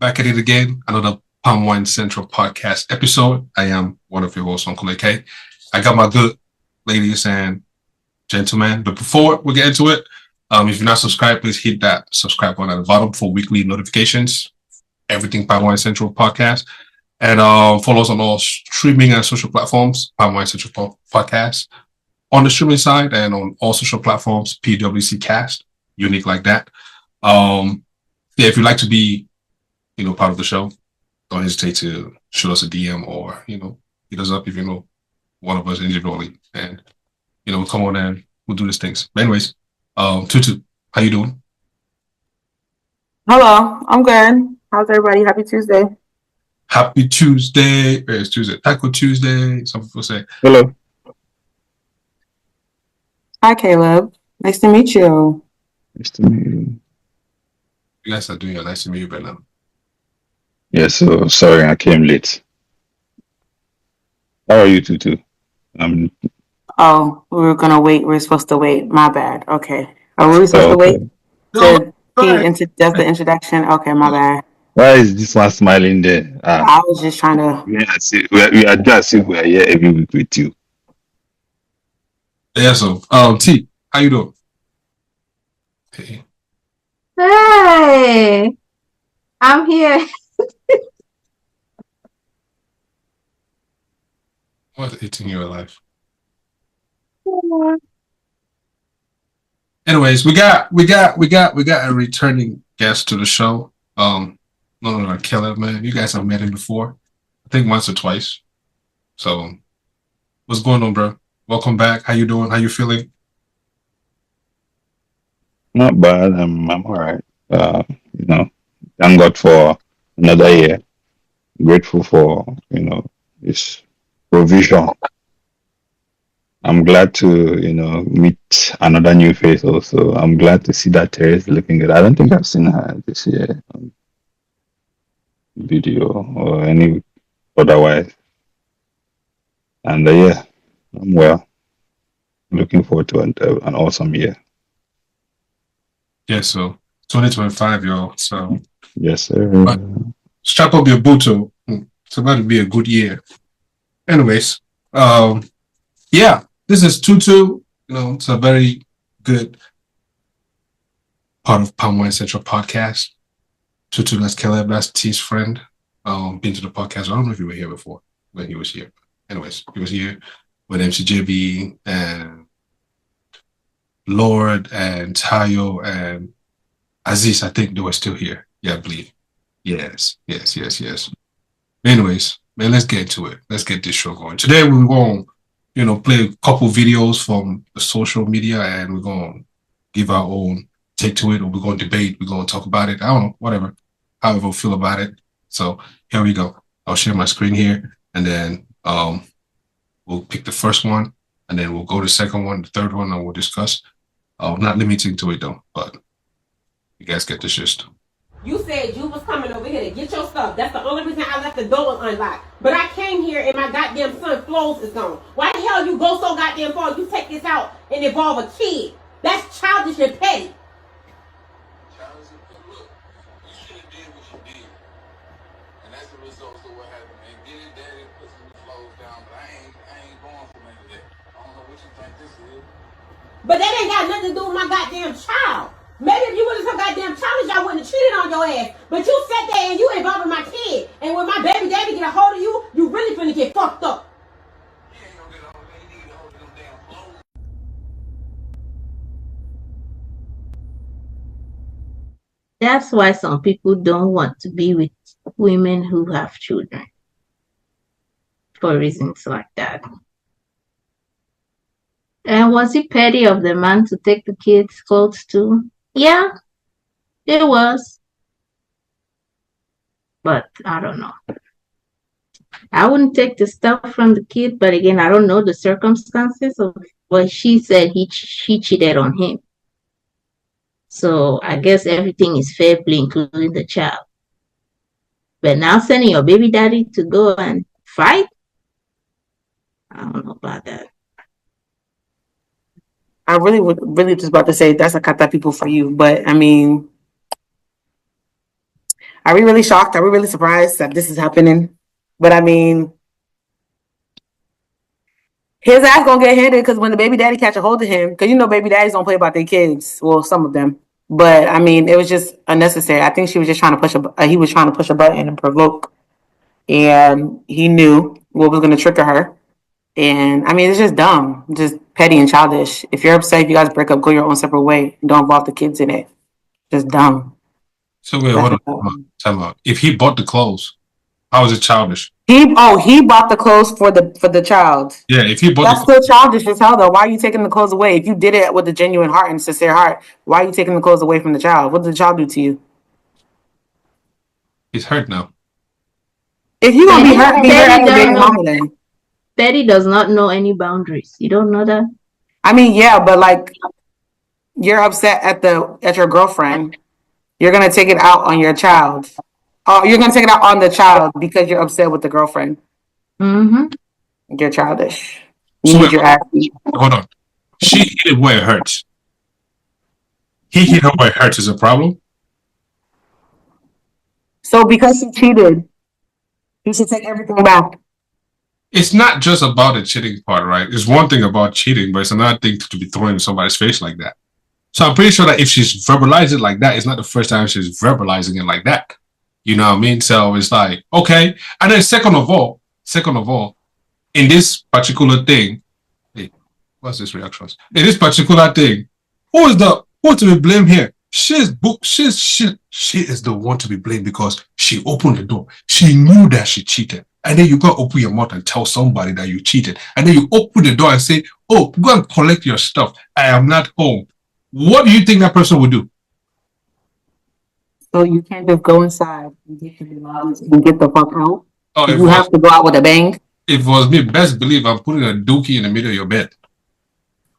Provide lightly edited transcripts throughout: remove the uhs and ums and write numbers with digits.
Back at it again. Another Palm Wine Central podcast episode. I am one of your hosts, Uncle AK. I got my good ladies and gentlemen. But before we get into it, if you're not subscribed, please hit that subscribe button at the bottom for weekly notifications. Everything Palm Wine Central podcast. And follow us on all streaming and social platforms, Palm Wine Central podcast. On the streaming side and on all social platforms, PWC Cast, unique like that. If you'd like to be, part of the show, don't hesitate to shoot us a DM or, hit us up if you know one of us individually. And, we'll come on and we'll do these things. But anyways, Tutu, how you doing? Hello, I'm good. How's everybody? Happy Tuesday. Happy Tuesday. It's Tuesday. Taco Tuesday. Some people say. Hello. Hi, Caleb. Nice to meet you. Nice to meet you. You guys are doing a nice to meet you right now. Yeah, so sorry I came late. How are you Tutu? Oh, we were gonna wait. We're supposed to wait. My bad. Okay. Are we supposed to wait? Does the introduction? Okay, my bad. Why is this one smiling there? I was just trying to. We are just we are here every week with you. Yeah, so T, how you doing? Hey, I'm here. What's eating you alive? Anyways, we got a returning guest to the show. No, Caleb, man. You guys have met him before. I think once or twice. So what's going on, bro? Welcome back. How you doing? How you feeling? Not bad. I'm all right. Thank God for another year. Grateful for this provision. I'm glad to meet another new face also. I'm glad to see that Terez looking good. I don't think I've seen her this year video or any otherwise. And yeah, I'm well. Looking forward to an awesome year. Yeah, so 2025, y'all. So yes, sir. Strap up your booto. It's about to be a good year. Anyways, yeah, this is Tutu. It's a very good part of Palm Wine Central podcast. Tutu, that's Caleb, that's T's friend. Been to the podcast. I don't know if you were here before when he was here. Anyways, he was here with MCJB and Lord and Tayo and Aziz. I think they were still here. Yeah, I believe. Yes. Anyways, man, let's get into it. Let's get this show going. Today we're going to play a couple videos from the social media and we're going to give our own take to it, or we're going to debate. We're going to talk about it. I don't know, whatever, however we feel about it. So here we go. I'll share my screen here and then we'll pick the first one and then we'll go to the second one, the third one, and we'll discuss. Not limiting to it though, but you guys get the gist. You said you was coming over here to get your stuff. That's the only reason I left the door unlocked. But I came here and my goddamn son flows is gone. Why the hell you go so goddamn far? You take this out and involve a kid. That's childish and petty. Childish and petty. Look, you should have did what you did. And that's the result of what happened. And get it, daddy, put some flows down. But I ain't going for none of that. I don't know what you think this is. But that ain't got nothing to do with my goddamn child. Maybe if you wasn't so goddamn childish, I wouldn't have cheated on your ass. But you sat there and you involved my kid. And when my baby daddy get a hold of you, you really finna get fucked up. He ain't gonna get a hold of me. He need to hold of them damn flows. That's why some people don't want to be with women who have children. For reasons like that. And was it petty of the man to take the kids' clothes too? Yeah, it was. But I don't know. I wouldn't take the stuff from the kid, but again, I don't know the circumstances of what she said she cheated on him. So I guess everything is fair play, including the child. But now sending your baby daddy to go and fight? I don't know about that. I really just about to say that's a kata people for you, but I mean, Are we really shocked? Are we really surprised that this is happening? But I mean, his ass gonna get handed because when the baby daddy catch a hold of him, because you know baby daddies don't play about their kids. Well, some of them. But I mean, it was just unnecessary. I think she was just trying to push he was trying to push a button and provoke, and he knew what was gonna trigger her. And I mean, it's just dumb, just petty and childish. If you're upset, if you guys break up, go your own separate way. Don't involve the kids in it. Just dumb. So wait, hold on. Tell me, if he bought the clothes, how is it childish? He bought the clothes for the child. Yeah, if he bought That's still childish as hell though. Why are you taking the clothes away? If you did it with a genuine heart and sincere heart, why are you taking the clothes away from the child? What did the child do to you? he's hurt now. If you're gonna be hurt, be hurt at the baby Betty mama then. Betty does not know any boundaries. You don't know that? I mean, yeah, but like you're upset at your girlfriend. You're gonna take it out on your child. You're gonna take it out on the child because you're upset with the girlfriend. Mm-hmm. You're childish. So Use your ass. hold on. She hit it where it hurts. He hit her where it hurts is a problem. So because she cheated, you should take everything back. It's not just about the cheating part, right? It's one thing about cheating, but it's another thing to be thrown in somebody's face like that. So I'm pretty sure that if she's verbalized it like that, it's not the first time she's verbalizing it like that. You know what I mean? So it's like, okay. And then second of all, in this particular thing, hey, what's this reactions? In this particular thing, who is to be blamed here? She is the one to be blamed because she opened the door. She knew that she cheated. And then you go open your mouth and tell somebody that you cheated. And then you open the door and say, oh, go and collect your stuff. I am not home. What do you think that person would do? So you can't just go inside and get to the lobbies and get the fuck out. Oh, You have to go out with a bang. if it was me, best believe I'm putting a dookie in the middle of your bed.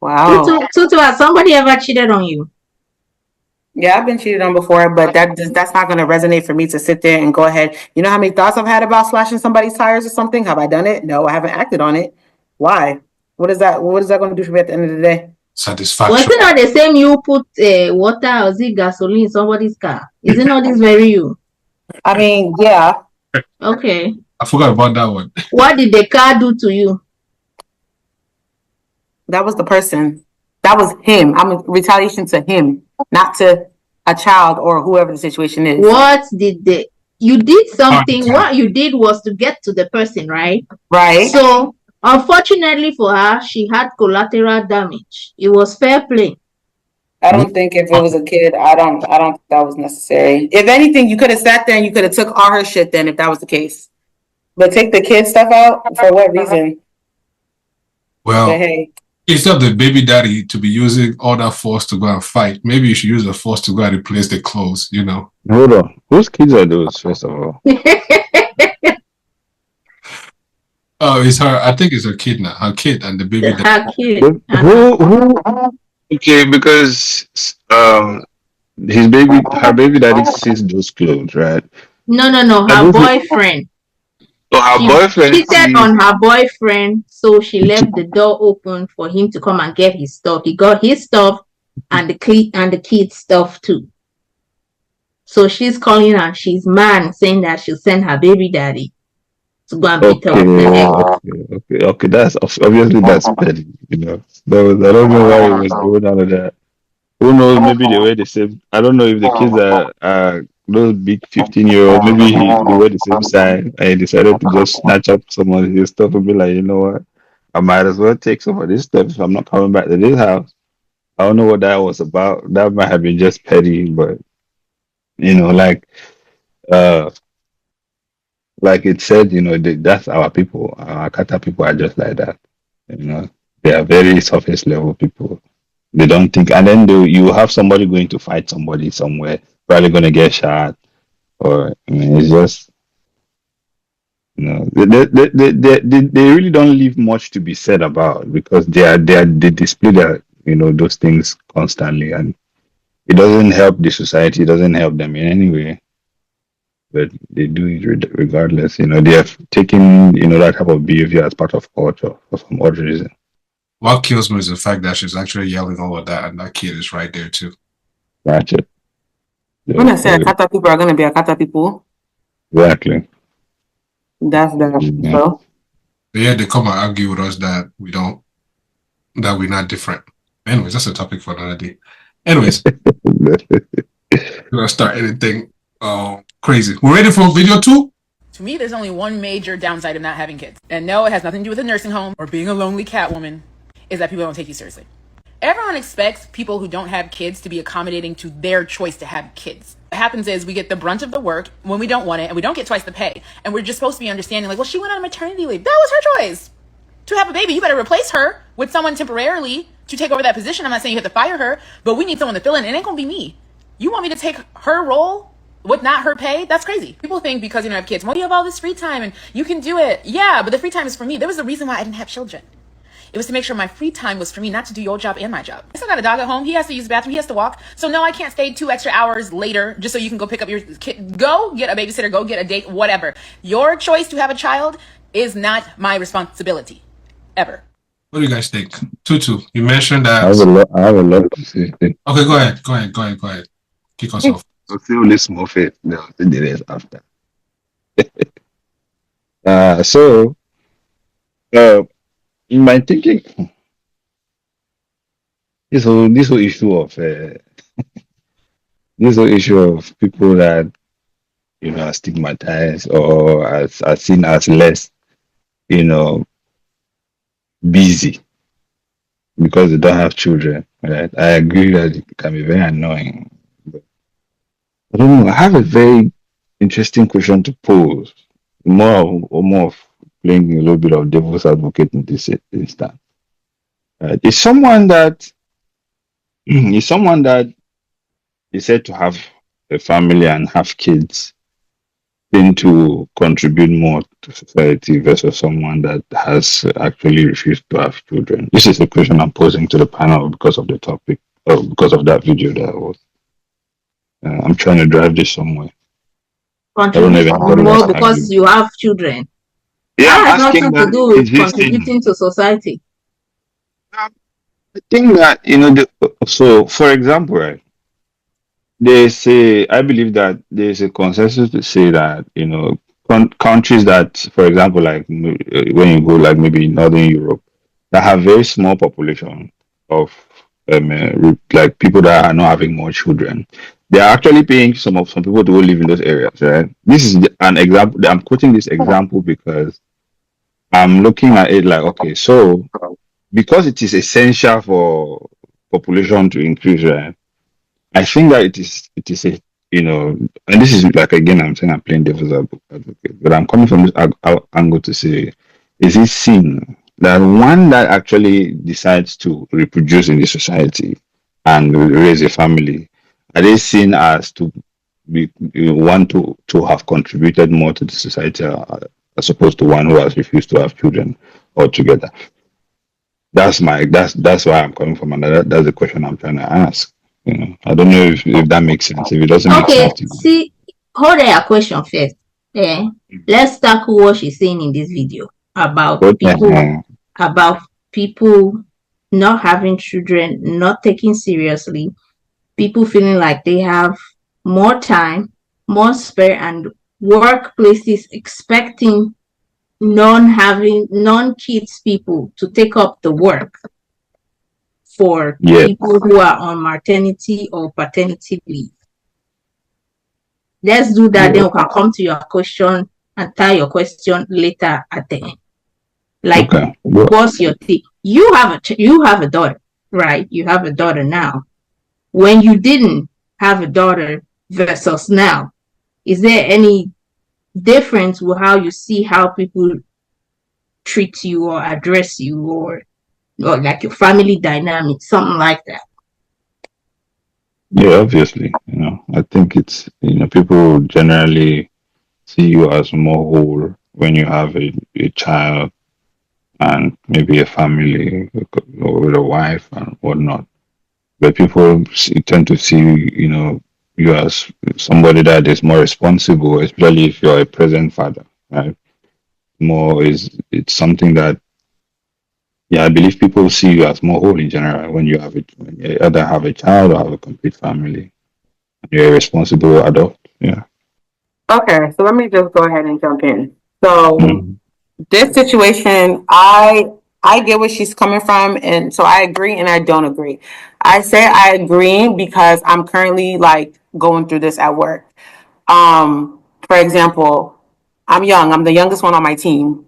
Wow. Tutu, has somebody ever cheated on you? Yeah, I've been cheated on before, but that's not going to resonate for me to sit there and go ahead. You know how many thoughts I've had about slashing somebody's tires or something? Have I done it? No, I haven't acted on it. Why? What is that going to do for me at the end of the day? Satisfaction. Was it not the same you put water or gasoline in somebody's car? Is it not this very you? I mean, yeah. Okay. I forgot about that one. What did the car do to you? That was the person. That was him. I'm a retaliation to him, not to a child or whoever the situation is. You did something. What you did was to get to the person, right? Right. So, unfortunately for her, she had collateral damage. It was fair play. I don't think if it was a kid, I don't think that was necessary. If anything, you could have sat there and you could have took all her shit then if that was the case. But take the kid stuff out for what reason? Well, but hey. Instead of the baby daddy to be using all that force to go and fight, maybe you should use the force to go and replace the clothes, you know. Hold on. Whose kids are those, first of all? Oh, it's her. I think it's her kid now. Her kid and the baby daddy. Her kid. Who? Okay, because her baby daddy sees those clothes, right? No. Her boyfriend. So her boyfriend cheated on her boyfriend, so she left the door open for him to come and get his stuff. He got his stuff and the kid's stuff too. So she's calling her, she's mad, saying that she'll send her baby daddy to go and beat her up the neck. Okay. That's obviously that's petty, you know. I don't know why it was going on with that. Who knows? Maybe they were the same. I don't know if the kids are those big 15-year-olds. Maybe they were the same size and he decided to just snatch up some of his stuff and be like, you know what? I might as well take some of this stuff if I'm not coming back to this house. I don't know what that was about. That might have been just petty, but you know, like it said, you know, that's our people. Our Kata people are just like that. You know, they are very surface level people. They don't think, and then you have somebody going to fight somebody somewhere, probably going to get shot, or I mean, it's just, you know, they really don't leave much to be said about because they display their, you know, those things constantly, and it doesn't help the society, it doesn't help them in any way, but they do it regardless. You know, they have taken, you know, that type of behavior as part of culture for some odd reason. What kills me is the fact that she's actually yelling all of that, and that kid is right there too. Ratchet. When I say Akata people are gonna be Akata people, Exactly. that's that. Yeah. So Yeah, they come and argue with us that we're not different. Anyways, that's a topic for another day. Anyways, we're gonna start anything crazy. We're ready for video 2? To me, there's only one major downside of not having kids. And no, it has nothing to do with a nursing home or being a lonely cat woman, is that people don't take you seriously. Everyone expects people who don't have kids to be accommodating to their choice to have kids. What happens is we get the brunt of the work when we don't want it, and we don't get twice the pay. And we're just supposed to be understanding, like, well, she went on maternity leave. That was her choice. To have a baby, you better replace her with someone temporarily to take over that position. I'm not saying you have to fire her, but we need someone to fill in. It ain't gonna be me. You want me to take her role with not her pay? That's crazy. People think because you don't have kids, well, you have all this free time and you can do it. Yeah, but the free time is for me. There was a reason why I didn't have children. It was to make sure my free time was for me, not to do your job and my job. I still got a dog at home. He has to use the bathroom. He has to walk. So no, I can't stay 2 extra hours later just so you can go pick up your kid. Go get a babysitter. Go get a date. Whatever. Your choice to have a child is not my responsibility. Ever. What do you guys think? Tutu, you mentioned that. I have a lot to say. Okay, go ahead. Kick us off. I'll say only small faith. No, the rest after. In my thinking, this whole issue of people that are stigmatized or are seen as less busy because they don't have children. Right? I agree that it can be very annoying. But I don't know. I have a very interesting question to pose. More of playing a little bit of devil's advocate in this instance. Is someone that is said to have a family and have kids tend to contribute more to society versus someone that has actually refused to have children? This is a question I'm posing to the panel because of the topic, or because of that video that I was. I'm trying to drive this somewhere. Contribute more because you have children. Yeah, that has nothing to do with contributing to society. I think that so for example, right, I believe that there's a consensus to say that countries that, for example, like when you go like maybe Northern Europe, that have very small population of like people that are not having more children, they are actually paying some people to go live in those areas, right? This is an example. I'm quoting this example because I'm looking at it like, okay, so because it is essential for population to increase, right? I think that it is a and this is like, again, I'm saying I'm playing devil's advocate, but I'm coming from this angle to say, is it seen that one that actually decides to reproduce in the society and raise a family, are they seen as to be one to have contributed more to the society as opposed to one who has refused to have children altogether? That's why I'm coming from, and that's the question I'm trying to ask. I don't know if that makes sense. If it doesn't make sense to you. See, hold on, a question first. Let's tackle what she's saying in this video about people not having children, not taking seriously, people feeling like they have more time, more spare, and workplaces expecting non-kids people to take up the work for people who are on maternity or paternity leave. Let's do that, then we can come to your question and tie your question later at the end. Like, what's your thing? You have a daughter, right? You have a daughter now. When you didn't have a daughter versus now, is there any difference with how you see how people treat you or address you, or like your family dynamic, something like that? Yeah, obviously. I think it's people generally see you as more whole when you have a child and maybe a family with a wife and whatnot. But people tend to see you as somebody that is more responsible, especially if you're a present father, right? It's something that, I believe people see you as more whole in general when you either have a child or have a complete family. You're a responsible adult. Yeah. Okay, so let me just go ahead and jump in. So Mm. this situation, I get where she's coming from, and so I agree and I don't agree. I say I agree because I'm currently like going through this at work. For example, I'm young. I'm the youngest one on my team.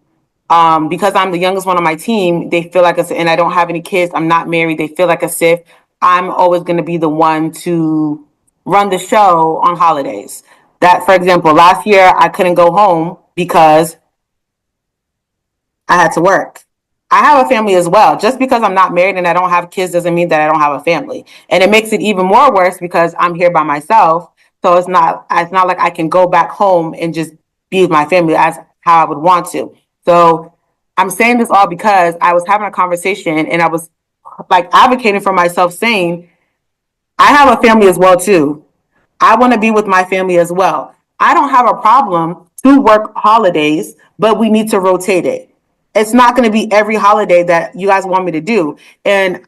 Because I'm the youngest one on my team, they feel like and I don't have any kids. I'm not married. They feel like as if I'm always going to be the one to run the show on holidays. That, for example, last year I couldn't go home because I had to work. I have a family as well. Just because I'm not married and I don't have kids doesn't mean that I don't have a family. And it makes it even more worse because I'm here by myself. So it's not like I can go back home and just be with my family as how I would want to. So I'm saying this all because I was having a conversation and I was like advocating for myself saying, I have a family as well too. I want to be with my family as well. I don't have a problem to work holidays, but we need to rotate it. It's not going to be every holiday that you guys want me to do. And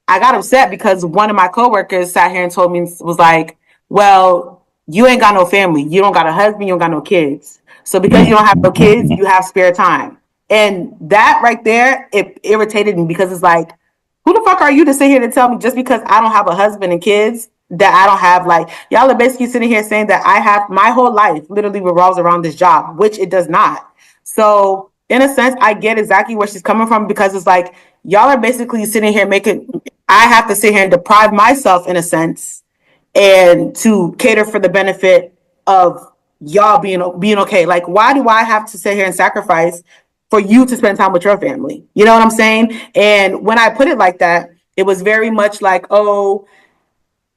I got upset because one of my coworkers sat here and told me, was like, well, you ain't got no family. You don't got a husband. You don't got no kids. So because you don't have no kids, you have spare time. And that right there, it irritated me because it's like, who the fuck are you to sit here to tell me just because I don't have a husband and kids that I don't have, like, y'all are basically sitting here saying that I have my whole life literally revolves around this job, which it does not. So in a sense, I get exactly where she's coming from because it's like y'all are basically sitting here I have to sit here and deprive myself in a sense and to cater for the benefit of y'all being okay. Like, why do I have to sit here and sacrifice for you to spend time with your family? You know what I'm saying? And when I put it like that, it was very much like, oh,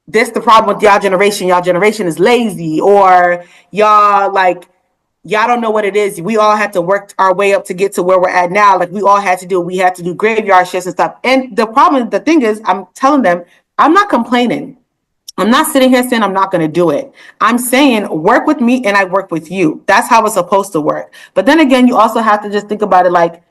this the problem with y'all generation. Y'all generation is lazy, or y'all don't know what it is. We all had to work our way up to get to where we're at now. Like we had to do graveyard shifts and stuff. And the thing is, I'm telling them, I'm not complaining. I'm not sitting here saying I'm not going to do it. I'm saying work with me and I work with you. That's how it's supposed to work. But then again, you also have to just think about it like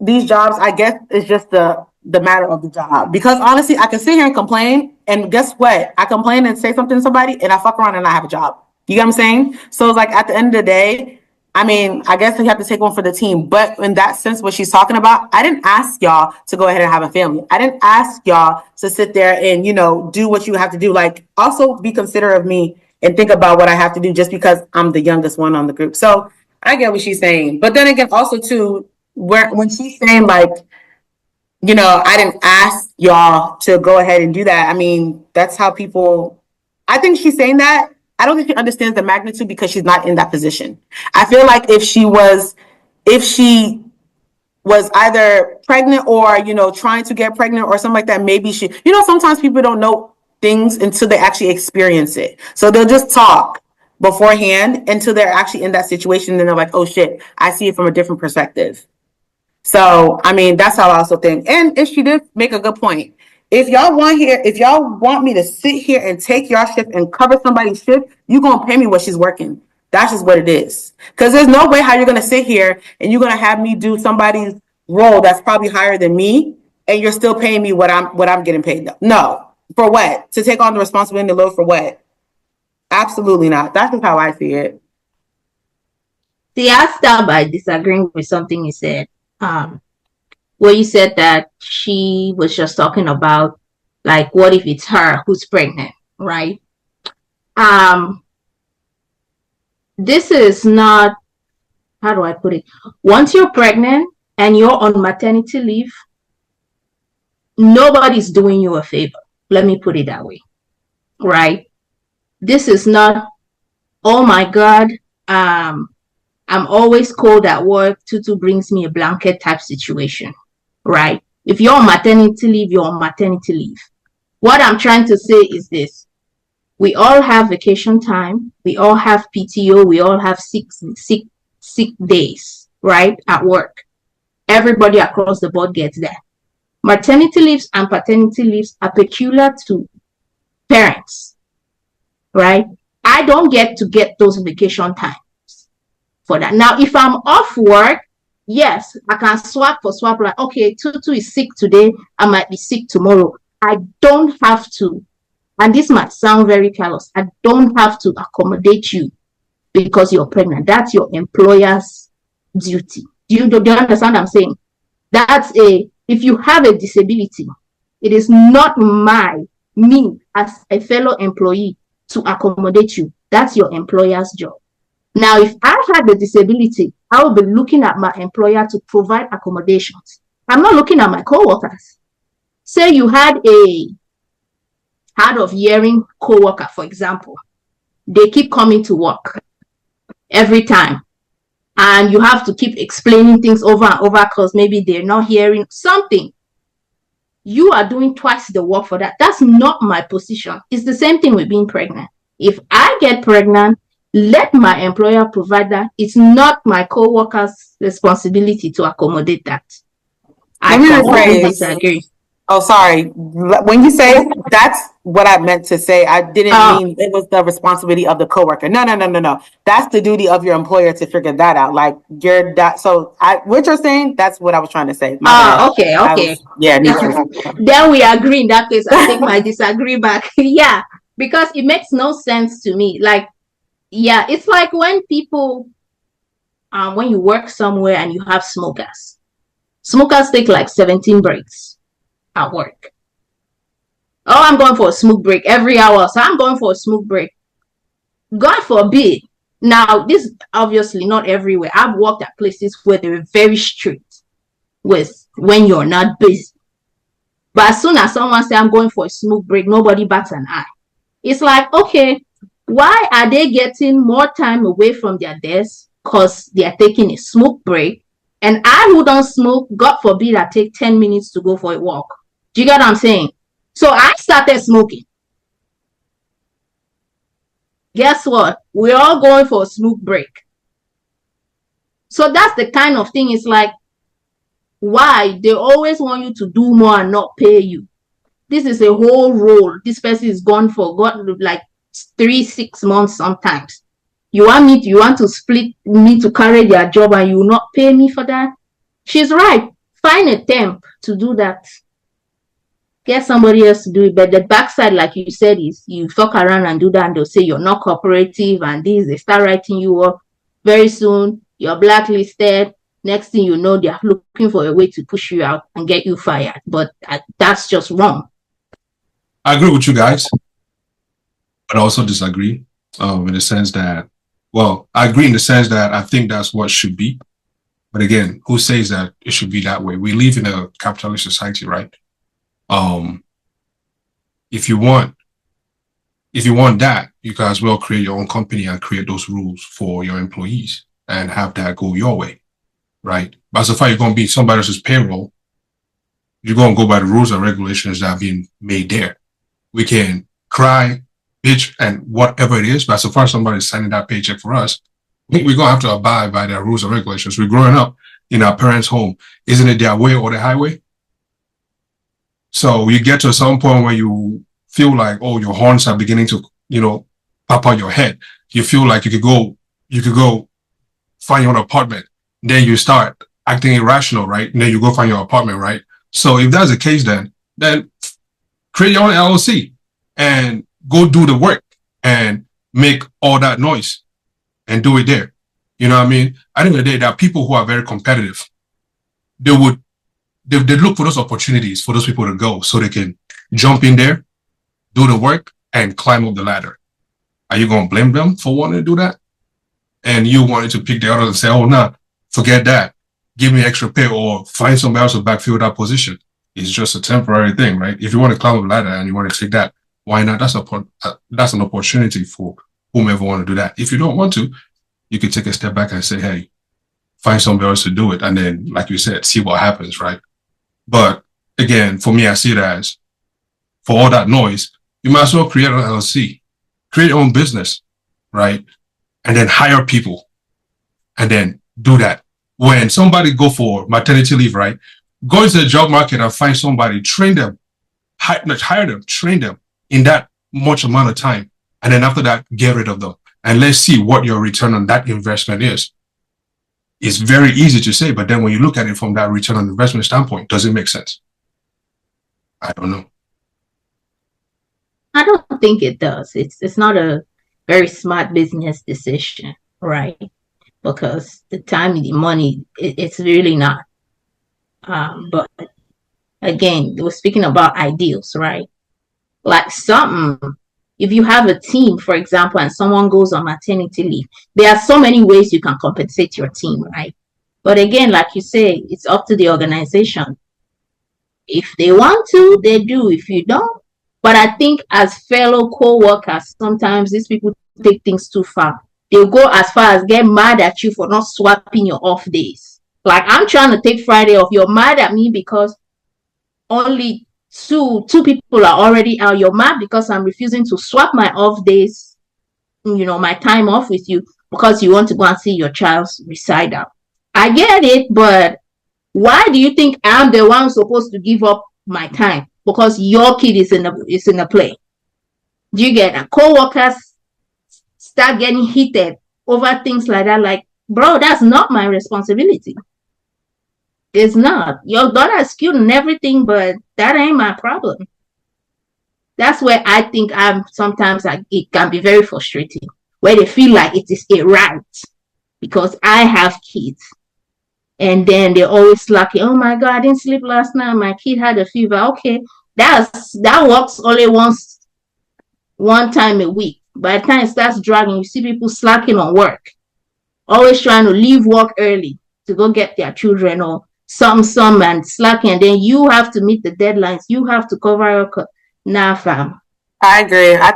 these jobs, I guess, is just the matter of the job. Because honestly, I can sit here and complain, and guess what? I complain and say something to somebody, and I fuck around and I have a job. You get what I'm saying? So it's like at the end of the day, I mean, I guess you have to take one for the team. But in that sense, what she's talking about, I didn't ask y'all to go ahead and have a family. I didn't ask y'all to sit there and, do what you have to do. Like, also be considerate of me and think about what I have to do just because I'm the youngest one on the group. So I get what she's saying. But then again, also too, when she's saying like, I didn't ask y'all to go ahead and do that. I mean, that's how people, I think she's saying that. I don't think she understands the magnitude because she's not in that position. I feel like if she was either pregnant or, trying to get pregnant or something like that, maybe sometimes people don't know things until they actually experience it. So they'll just talk beforehand until they're actually in that situation. Then they're like, oh shit, I see it from a different perspective. So, I mean, that's how I also think. And if she did make a good point, if y'all want me to sit here and take your shift and cover somebody's shift, you're going to pay me what she's working. That's just what it is. Because there's no way how you're going to sit here and you're going to have me do somebody's role that's probably higher than me, and you're still paying me what I'm getting paid. No. For what? To take on the responsibility and the load for what? Absolutely not. That's just how I see it. See, I start by disagreeing with something you said. Where you said that she was just talking about, like, what if it's her who's pregnant, right? This is not, how do I put it? Once you're pregnant and you're on maternity leave, nobody's doing you a favor. Let me put it that way, right? This is not, oh my God, I'm always cold at work. Tutu brings me a blanket type situation, right? If you're on maternity leave, you're on maternity leave. What I'm trying to say is this. We all have vacation time. We all have PTO. We all have sick days, right, at work. Everybody across the board gets that. Maternity leaves and paternity leaves are peculiar to parents, right? I don't get to get those vacation time for that. Now, if I'm off work, yes, I can swap like, okay, Tutu is sick today, I might be sick tomorrow. I don't have to and this might sound very callous, I don't have to accommodate you because you're pregnant. That's your employer's duty. Do you understand what I'm saying? If you have a disability, it is not me as a fellow employee to accommodate you. That's your employer's job. Now, if I had a disability, I will be looking at my employer to provide accommodations. I'm not looking at my co-workers. Say you had a hard of hearing co-worker, for example. They keep coming to work every time, and you have to keep explaining things over and over because maybe they're not hearing something. You are doing twice the work for that. That's not my position. It's the same thing with being pregnant. If I get pregnant, let my employer provide that. It's not my co-worker's responsibility to accommodate that. I completely disagree. Oh, sorry. When you say that's what I meant to say, I didn't mean it was the responsibility of the coworker. No. That's the duty of your employer to figure that out. Like what you're saying, that's what I was trying to say. Okay. Yeah. Then we agree in that case. I take my disagree back. Yeah, because it makes no sense to me. Like, yeah, it's like when people, when you work somewhere and you have smokers. Smokers take like 17 breaks at work. Oh, I'm going for a smoke break every hour. So I'm going for a smoke break. God forbid. Now, this is obviously not everywhere. I've worked at places where they're very strict with when you're not busy. But as soon as someone says, I'm going for a smoke break, nobody bats an eye. It's like, okay, why are they getting more time away from their desk? Because they are taking a smoke break. And I who don't smoke, God forbid, I take 10 minutes to go for a walk. Do you get what I'm saying? So I started smoking. Guess what? We're all going for a smoke break. So that's the kind of thing. It's like, why? They always want you to do more and not pay you. This is a whole role. This person is gone for like 3-6 months sometimes. You want to split me to carry their job and you will not pay me for that? She's right. Find a temp to do that. Get somebody else to do it. But the backside, like you said, is you fuck around and do that and they'll say you're not cooperative and this, they start writing you up. Very soon, you're blacklisted. Next thing you know, they're looking for a way to push you out and get you fired. But that's just wrong. I agree with you guys, but I also disagree in the sense that, well, I agree in the sense that I think that's what should be. But again, who says that it should be that way? We live in a capitalist society, right? If you want that, you guys will create your own company and create those rules for your employees and have that go your way, right? But so far you're going to be somebody else's payroll, you're going to go by the rules and regulations that are being made there. We can cry, bitch, and whatever it is, but so far somebody's signing that paycheck for us, we're going to have to abide by their rules and regulations. We're growing up in our parents' home. Isn't it their way or the highway? So you get to some point where you feel like, oh, your horns are beginning to, pop out your head. You feel like you could go find your own apartment. Then you start acting irrational, right? And then you go find your apartment, right? So if that's the case, then create your own LLC and go do the work and make all that noise and do it there. You know what I mean? At the end of the day, there are people who are very competitive. They look for those opportunities for those people to go so they can jump in there, do the work, and climb up the ladder. Are you going to blame them for wanting to do that? And you wanted to pick the others and say, oh, nah, forget that. Give me extra pay or find somebody else to backfill that position. It's just a temporary thing, right? If you want to climb up the ladder and you want to take that, why not? That's an opportunity for whomever want to do that. If you don't want to, you can take a step back and say, hey, find somebody else to do it. And then, like you said, see what happens, right? But again, for me, I see it as for all that noise, you might as well create an LLC, create your own business, right? And then hire people and then do that. When somebody go for maternity leave, right? Go into the job market and find somebody, train them, hire them, train them in that much amount of time. And then after that, get rid of them. And let's see what your return on that investment is. It's very easy to say, but then when you look at it from that return on investment standpoint, does it make sense? I don't know. I don't think it does. It's not a very smart business decision, right? Because the time and the money, it's really not. But again, we're speaking about ideals, right? Like something, if you have a team, for example, and someone goes on maternity leave, there are so many ways you can compensate your team, right? But again, like you say, it's up to the organization. If they want to, they do. If you don't, but I think as fellow co-workers, sometimes these people take things too far. They'll go as far as get mad at you for not swapping your off days. Like, I'm trying to take Friday off. You're mad at me because only two people are already out. You're mad because I'm refusing to swap my off days, my time off with you because you want to go and see your child's recital. I get it, but why do you think I'm the one supposed to give up my time because your kid is in the play? Do you get that? Co-workers start getting heated over things like that. Like, bro, that's not my responsibility. It's not. Your daughter is cute and everything, but that ain't my problem. That's where I think it can be very frustrating, where they feel like it is a right because I have kids. And then they're always slacking. Oh my God, I didn't sleep last night. My kid had a fever. Okay, that works only one time a week. By the time it starts dragging, you see people slacking on work, always trying to leave work early to go get their children or some and slacking. And then you have to meet the deadlines. You have to cover your nah, fam. I agree. I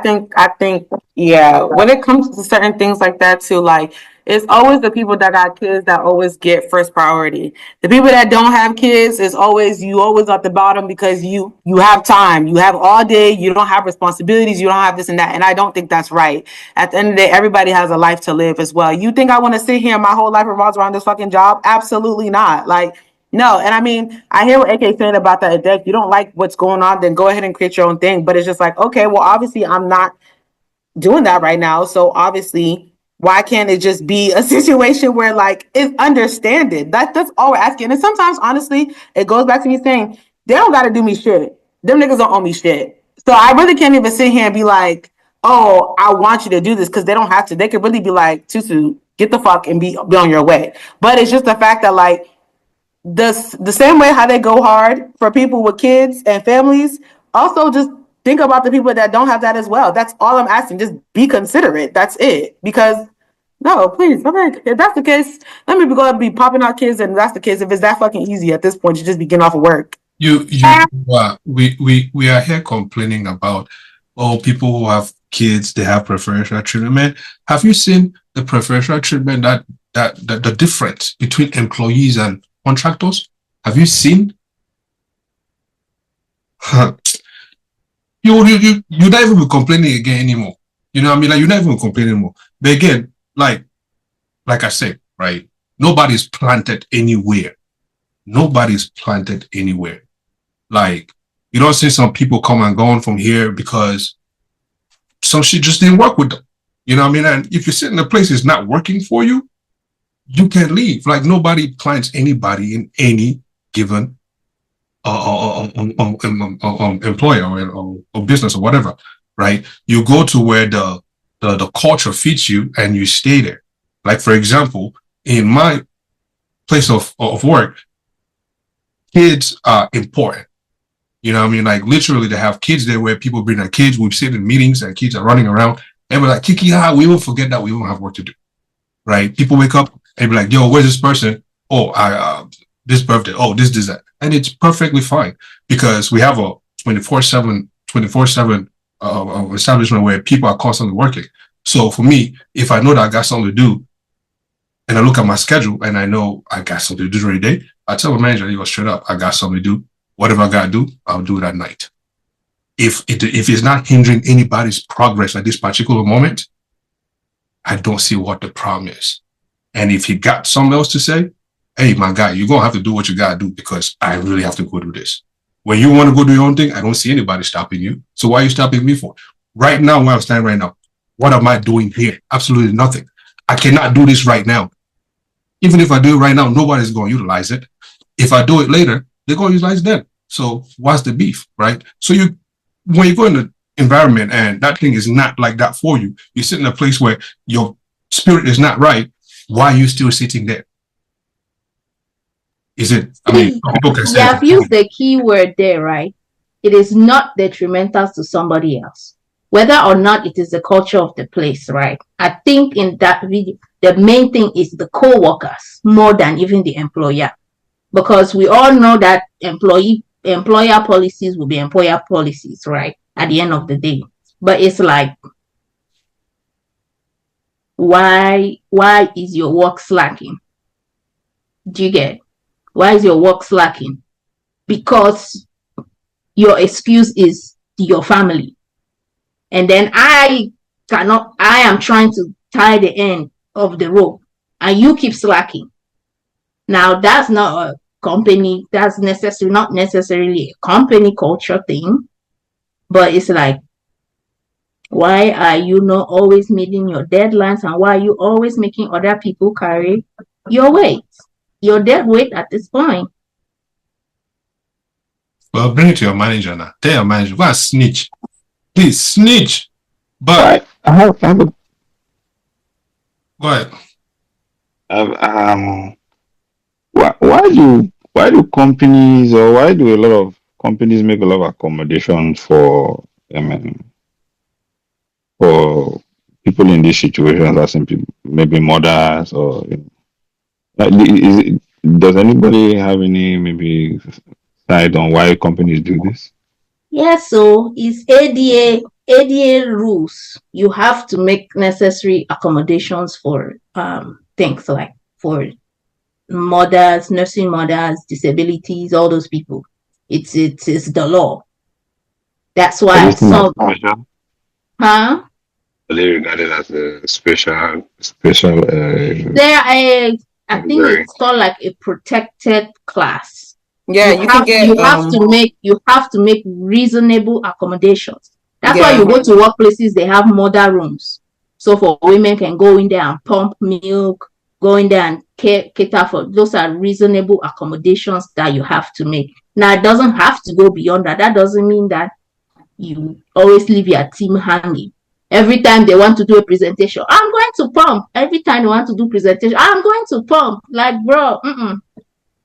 think, yeah, when it comes to certain things like that too, like, it's always the people that got kids that always get first priority. The people that don't have kids is always at the bottom because you have time. You have all day. You don't have responsibilities. You don't have this and that. And I don't think that's right. At the end of the day, everybody has a life to live as well. You think I want to sit here and my whole life revolves around this fucking job? Absolutely not. Like, no. And I mean, I hear what AK saying about that. If you don't like what's going on, then go ahead and create your own thing. But it's just like, okay, well, obviously I'm not doing that right now. So obviously, why can't it just be a situation where like it's understanding? That's all we're asking. And sometimes, honestly, it goes back to me saying, they don't got to do me shit. Them niggas don't owe me shit. So I really can't even sit here and be like, oh, I want you to do this, because they don't have to. They could really be like, Tutu, get the fuck and be on your way. But it's just the fact that like, the same way how they go hard for people with kids and families, also just think about the people that don't have that as well. That's all I'm asking. Just be considerate. That's it. Because no, please, okay. If that's the case, let me go and be popping out kids. And if that's the case, if it's that fucking easy at this point, you just be getting off of work. We are here complaining about people who have kids, they have preferential treatment. Have you seen the preferential treatment that the difference between employees and contractors? Have you seen? You're not even be complaining again anymore. You know what I mean? Like, you're not even complaining anymore. But again, like I said, right? Nobody's planted anywhere. Nobody's planted anywhere. Like, you don't see some people come and going from here because some shit just didn't work with them. You know what I mean? And if you sit in a place that's not working for you, you can leave. Like, nobody plants anybody in any given employer or business or whatever, right? You go to where the culture fits you and you stay there. Like, for example, in my place of work, kids are important. You know what I mean? Like, literally, they have kids there where people bring their kids. We sit in meetings and kids are running around. And we're like, Kiki, we will forget that we won't have work to do, right? People wake up and be like, yo, where's this person? Oh, this birthday. Oh, this, that. And it's perfectly fine because we have a 24/7 establishment where people are constantly working. So for me, if I know that I got something to do and I look at my schedule and I know I got something to do during the day, I tell the manager, you go straight up, I got something to do. Whatever I got to do, I'll do it at night. If it's not hindering anybody's progress at this particular moment, I don't see what the problem is. And if he got something else to say, hey, my guy, you're going to have to do what you got to do because I really have to go do this. When you want to go do your own thing, I don't see anybody stopping you. So why are you stopping me for? Right now, where I'm standing right now, what am I doing here? Absolutely nothing. I cannot do this right now. Even if I do it right now, nobody's going to utilize it. If I do it later, they're going to utilize it then. So what's the beef, right? So when you go environment and that thing is not like that for you. You sit in a place where your spirit is not right. Why are you still sitting there? Is it, I mean, people can say, you have used the key word there, right? It is not detrimental to somebody else, whether or not it is the culture of the place, right? I think in that video, the main thing is the co-workers more than even the employer, because we all know that employer policies will be employer policies, right? At the end of the day, but it's like, why is your work slacking? Do you get? Why is your work slacking? Because your excuse is your family. And then I am trying to tie the end of the rope and you keep slacking. Now that's not a company, that's not necessarily a company culture thing, but it's like, why are you not always meeting your deadlines, and why are you always making other people carry your weight, your dead weight at this point? well, bring it to your manager now. Tell your manager, go and snitch. Please snitch. But I have a go ahead. why do companies, or why do a lot of companies make a lot of accommodations for for people in these situations, as in maybe mothers, or like, does anybody have any maybe side on why companies do this? Yes, so it's ADA rules. You have to make necessary accommodations for things like for mothers, nursing mothers, disabilities, all those people. It's the law. That's why some Are they regarded as a special there I think it's called like a protected class. Yeah, you have to make reasonable accommodations. That's why Yeah. you go to workplaces, they have mother rooms. So for women can go in there and pump milk, go in there and cater for. Those are reasonable accommodations that you have to make. Now it doesn't have to go beyond that. That doesn't mean that you always leave your team hanging. Every time they want to do a presentation, I'm going to pump. Every time they want to do presentation, I'm going to pump. Like, bro,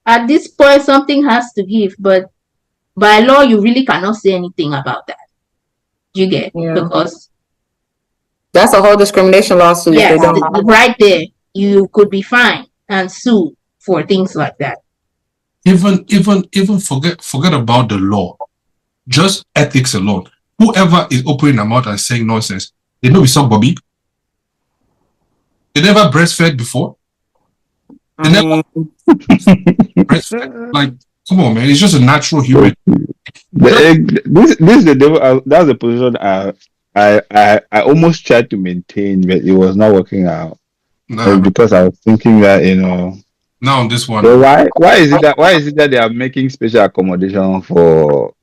at this point, something has to give. But by law, you really cannot say anything about that. You get? Yeah. Because That's a whole discrimination lawsuit. yes, If they don't. right there, you could be fined and sued for things like that. Even forget about the law. Just ethics alone. Whoever is opening their mouth and saying nonsense, they know we saw Bobby. They never breastfed before. They never breastfed. Like, come on, man. It's just a natural human. This is the devil. That's the position I almost tried to maintain, but it was not working out. Because I was thinking that now on this one. So why is it that they are making special accommodation for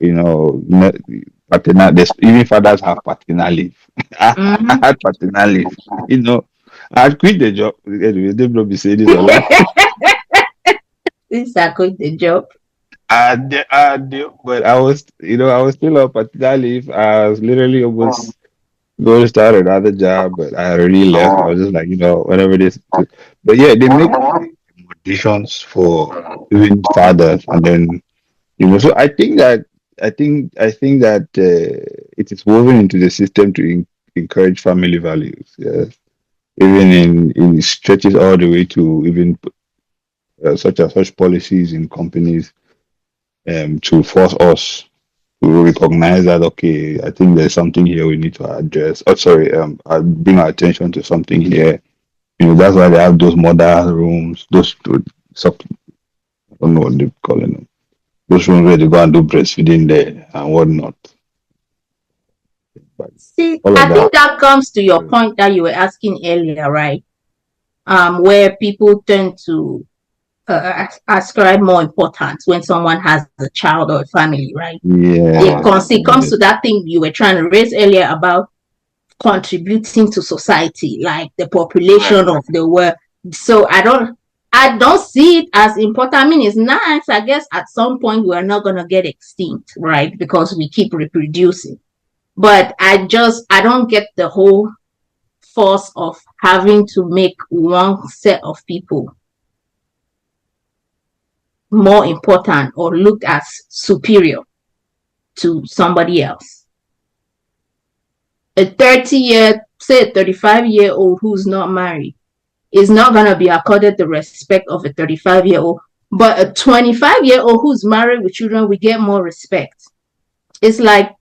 paternal? Even fathers have paternal leave. I had paternal leave. I quit the job. Anyway, they will be saying this a lot. Since I quit the job. I do, but I was still on paternal leave. I was literally almost going to start another job, but I already left. I was just like, whatever it is. But yeah, they make accommodations for even fathers, and then so I think that it is woven into the system to encourage family values. Yes, even in stretches all the way to even such policies in companies to force us to recognize that, okay, I think there's something here we need to address. Bring our attention to something here. That's why they have those mother rooms, those I don't know what they call them. Those rooms where they go and do breastfeeding there and whatnot. See, I think that comes to your point that you were asking earlier, right? Where people tend to ascribe more importance when someone has a child or a family, right? Yeah. It comes to that thing you were trying to raise earlier about contributing to society, like the population of the world. So I don't see it as important. I mean, it's nice. I guess at some point we're not going to get extinct, right? Because we keep reproducing. But I don't get the whole force of having to make one set of people more important or looked as superior to somebody else. A 35-year-old who's not married is not going to be accorded the respect of a 35-year-old, but a 25-year-old who's married with children will get more respect. It's like,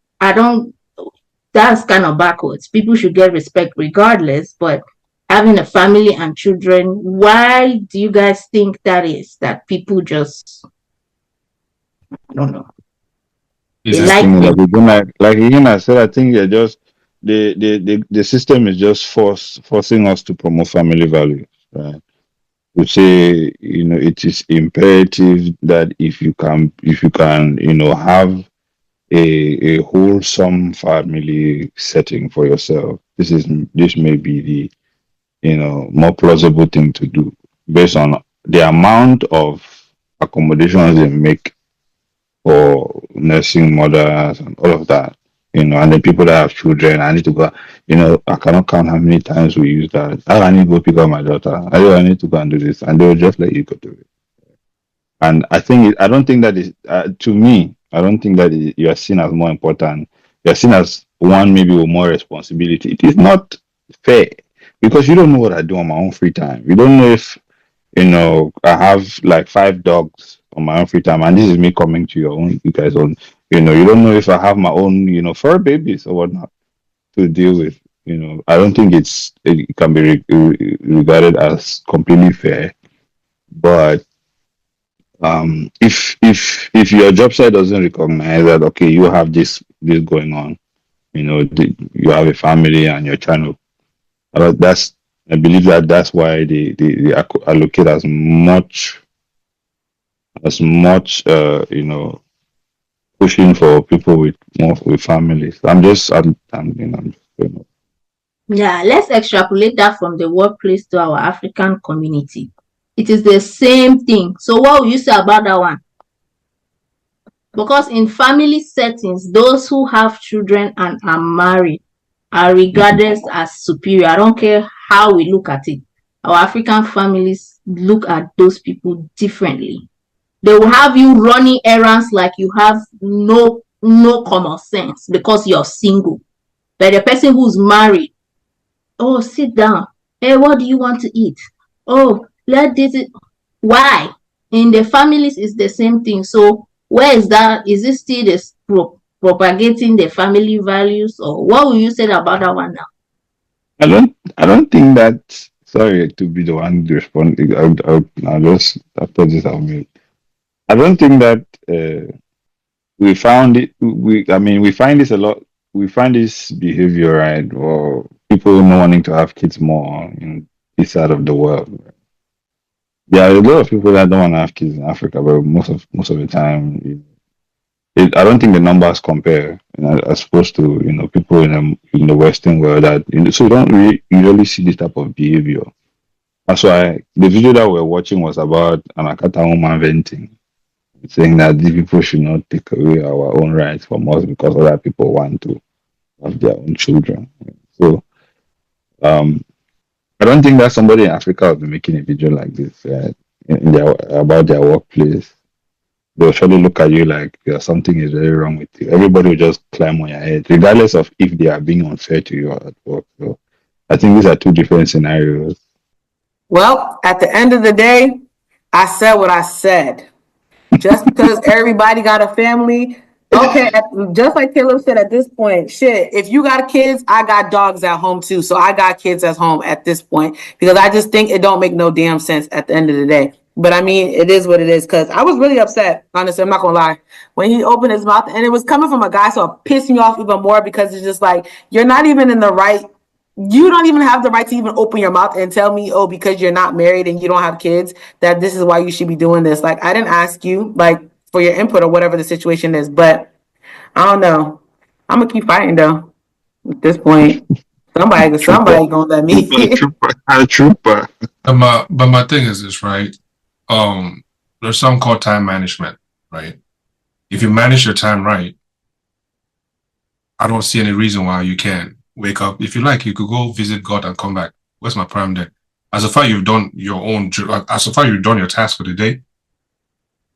that's kind of backwards. People should get respect regardless, but having a family and children, why do you guys think that is? That people just, I don't know. They like like Igina said, I think they're just the system is just forcing us to promote family values, right? To say, it is imperative that if you can, have a wholesome family setting for yourself, this may be the more plausible thing to do based on the amount of accommodations they make for nursing mothers and all of that, and the people that have children. I need to go, I cannot count how many times we use that. I need to go pick up my daughter. I need to go and do this, and they will just let you go do it. And I don't think that is, to me, I don't think that you are seen as more important. You are seen as one maybe with more responsibility. It is not fair because you don't know what I do on my own free time. You don't know if, I have like 5 dogs on my own free time, and this is me coming to you guys own. You don't know if I have my own, fur babies or whatnot to deal with. I don't think it can be regarded as completely fair. But if your job site doesn't recognize that, okay, you have this going on, you have a family and you're trying to, I believe that's why they allocate as much pushing for people with families. Yeah, let's extrapolate that from the workplace to our African community. It is the same thing. So what will you say about that one? Because in family settings, those who have children and are married are regarded as superior. I don't care how we look at it. Our African families look at those people differently. They will have you running errands like you have no common sense because you're single. But the person who's married, oh, sit down. Hey, what do you want to eat? Oh, let this. Why? In the families, it's the same thing. So where is that? Is it still this propagating the family values, or what will you say about that one now? I don't think that. Sorry to be the one responding. I'll just after this I'll mute. I don't think that we found it. We find this a lot. We find this behavior, right, or people not wanting to have kids more in this side of the world. There are a lot of people that don't want to have kids in Africa, but most of the time, I don't think the numbers compare, as opposed to people in the Western world that so you don't really usually see this type of behavior. That's why the video that we're watching was about an Akata woman venting, saying that these people should not take away our own rights from us because other people want to have their own children. So I don't think that somebody in Africa will be making a video like this about their workplace. They'll surely look at you like something is very wrong with you. Everybody will just climb on your head, regardless of if they are being unfair to you at work. So I think these are two different scenarios. Well, at the end of the day, I said what I said. Just because everybody got a family, okay, just like Caleb said at this point, shit, if you got kids, I got dogs at home too. So I got kids at home at this point because I just think it don't make no damn sense at the end of the day. But I mean, it is what it is because I was really upset. Honestly, I'm not going to lie. When he opened his mouth and it was coming from a guy, so it pissed me off even more because it's just like, you're not even in the right. You don't even have the right to even open your mouth and tell me, oh, because you're not married and you don't have kids, that this is why you should be doing this. Like, I didn't ask you, like, for your input or whatever the situation is. But I don't know. I'm going to keep fighting, though, at this point. Somebody going to let me. Trooper. But my thing is this, right? There's something called time management, right? If you manage your time right, I don't see any reason why you can't wake up. If you like, you could go visit God and come back. Where's my problem there? As far you've done your own, as far you've done your task for the day,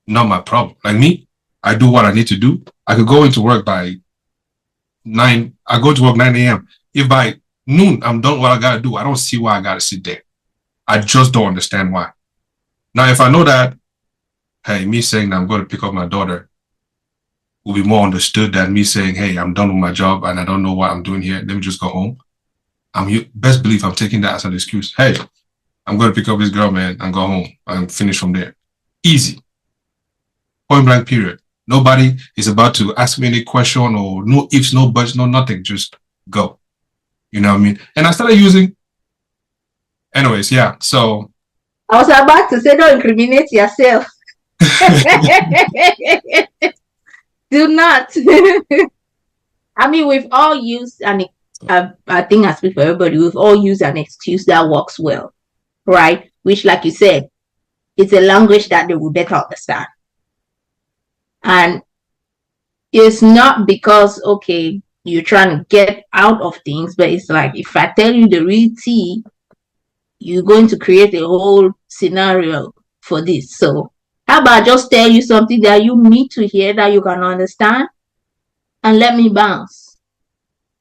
not my problem. Like me, I do what I need to do. I could go into work by 9. I go to work 9 a.m. If by noon I'm done what I gotta do, I don't see why I gotta sit there. I just don't understand why. Now, if I know that, hey, me saying that I'm going to pick up my daughter will be more understood than me saying, hey, I'm done with my job and I don't know what I'm doing here. Let me just go home. Best believe I'm taking that as an excuse. Hey, I'm going to pick up this girl, man, and go home and finish from there. Easy. Point blank, period. Nobody is about to ask me any question or no ifs, no buts, no nothing. Just go. You know what I mean? And I started using. Anyways, yeah. So. I was about to say, don't incriminate yourself. Do not. I mean, we've all used I think I speak for everybody. We've all used an excuse that works well, right? Which, like you said, it's a language that they will better understand. And it's not because, okay, you're trying to get out of things, but it's like, if I tell you the real tea, you're going to create a whole scenario for this. So how about just tell you something that you need to hear that you can understand and let me bounce?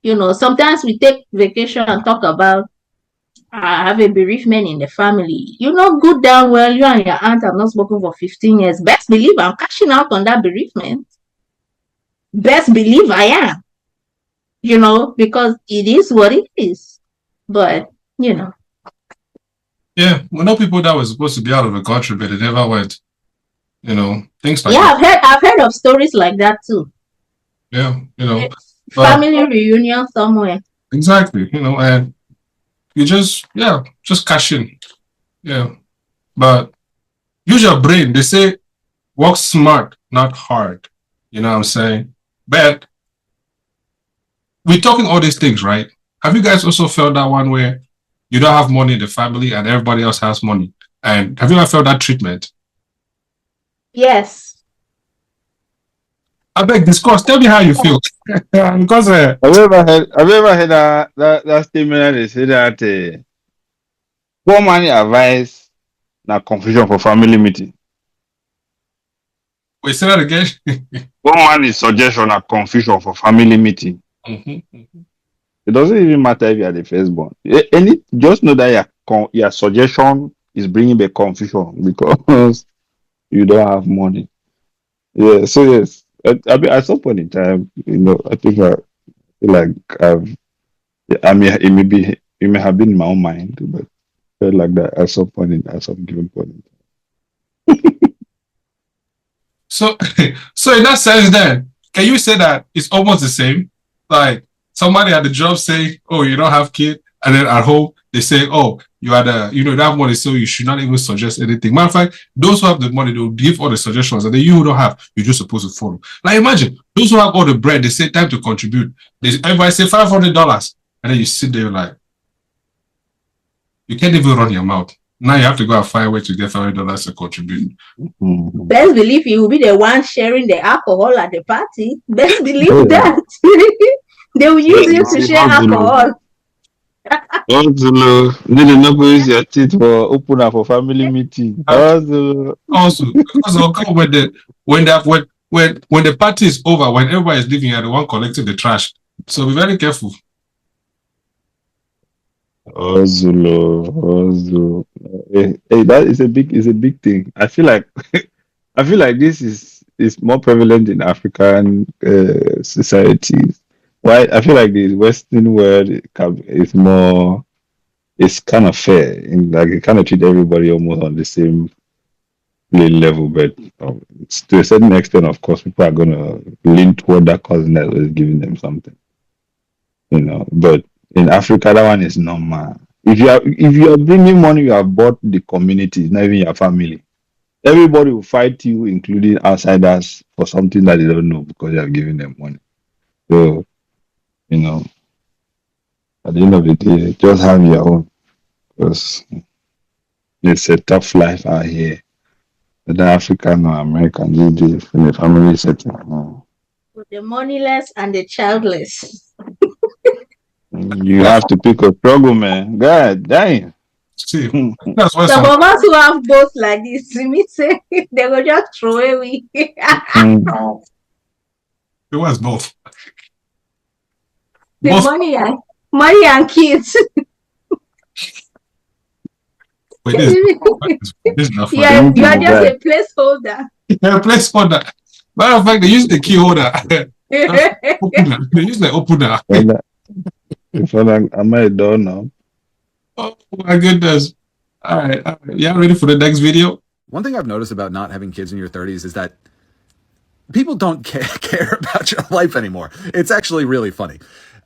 You know, sometimes we take vacation and talk about I have a bereavement in the family. You know good damn well you and your aunt have not spoken for 15 years. Best believe I'm cashing out on that bereavement. Best believe I am. You know, because it is what it is. But, you know. Yeah, we know people that were supposed to be out of the country, but they never went. You know, things like that. Yeah, I've heard of stories like that too. Yeah, you know. Family reunion somewhere. Exactly, you know, and you just cash in. Yeah. But use your brain. They say work smart, not hard. You know what I'm saying? But we're talking all these things, right? Have you guys also felt that one where you don't have money in the family and everybody else has money? And have you ever felt that treatment? Yes. I beg, discuss. Tell me how you feel. Because have you ever heard that statement that they say that poor money advice na confusion for family meeting? Wait, say that again. Poor money suggestion na confusion for family meeting. It doesn't even matter if you are the firstborn. Just know that your suggestion is bringing the confusion because you don't have money. Yeah, so yes, I mean, at some point in time, you know, I think I feel like it may have been in my own mind, but I felt like that at some given point. So in that sense, then, can you say that it's almost the same? Like somebody at the job say, "Oh, you don't have kid," and then at home they say, "Oh, you don't have money, so you should not even suggest anything." Matter of fact, those who have the money, they'll give all the suggestions, and then you who don't have, you're just supposed to follow. Like imagine those who have all the bread, they say time to contribute. Everybody say $500, and then you sit there like you can't even run your mouth. Now you have to go and find a way to get $500 to contribute. Best believe you will be the one sharing the alcohol at the party. Best believe that. They will use you to share alcohol. They did not use your teeth for opener for family meeting. Also, when the party is over, when everybody is leaving, you're the one collecting the trash. So be very careful. Ozulo. Hey, that is a big thing. I feel like this is more prevalent in African societies. Why I feel like the Western world is more, it's kind of fair in like it kind of treat everybody almost on the same level, but to a certain extent, of course, people are gonna lean toward that cousin that was giving them something, you know. But in Africa, that one is normal. If you are bringing money, you have bought the community, not even your family. Everybody will fight you, including outsiders, for something that they don't know because you have given them money. So, you know, at the end of the day, just have your own, because it's a tough life out here. Whether African or American, you do in a family setting. The moneyless and the childless. You have to pick a struggle, man. God damn. See, that's why Some some of us who have both like this, to me say they will just throw away. Mm. it was both. The Both. money and kids. Wait, this is not funny. Yeah, you are People just back. a placeholder. Yeah, placeholder. Matter of fact, they use the key holder. Opener. They use the opener. Father, am I a door now? Oh my goodness. All right. Y'all ready for the next video? One thing I've noticed about not having kids in your 30s is that people don't care about your life anymore. It's actually really funny.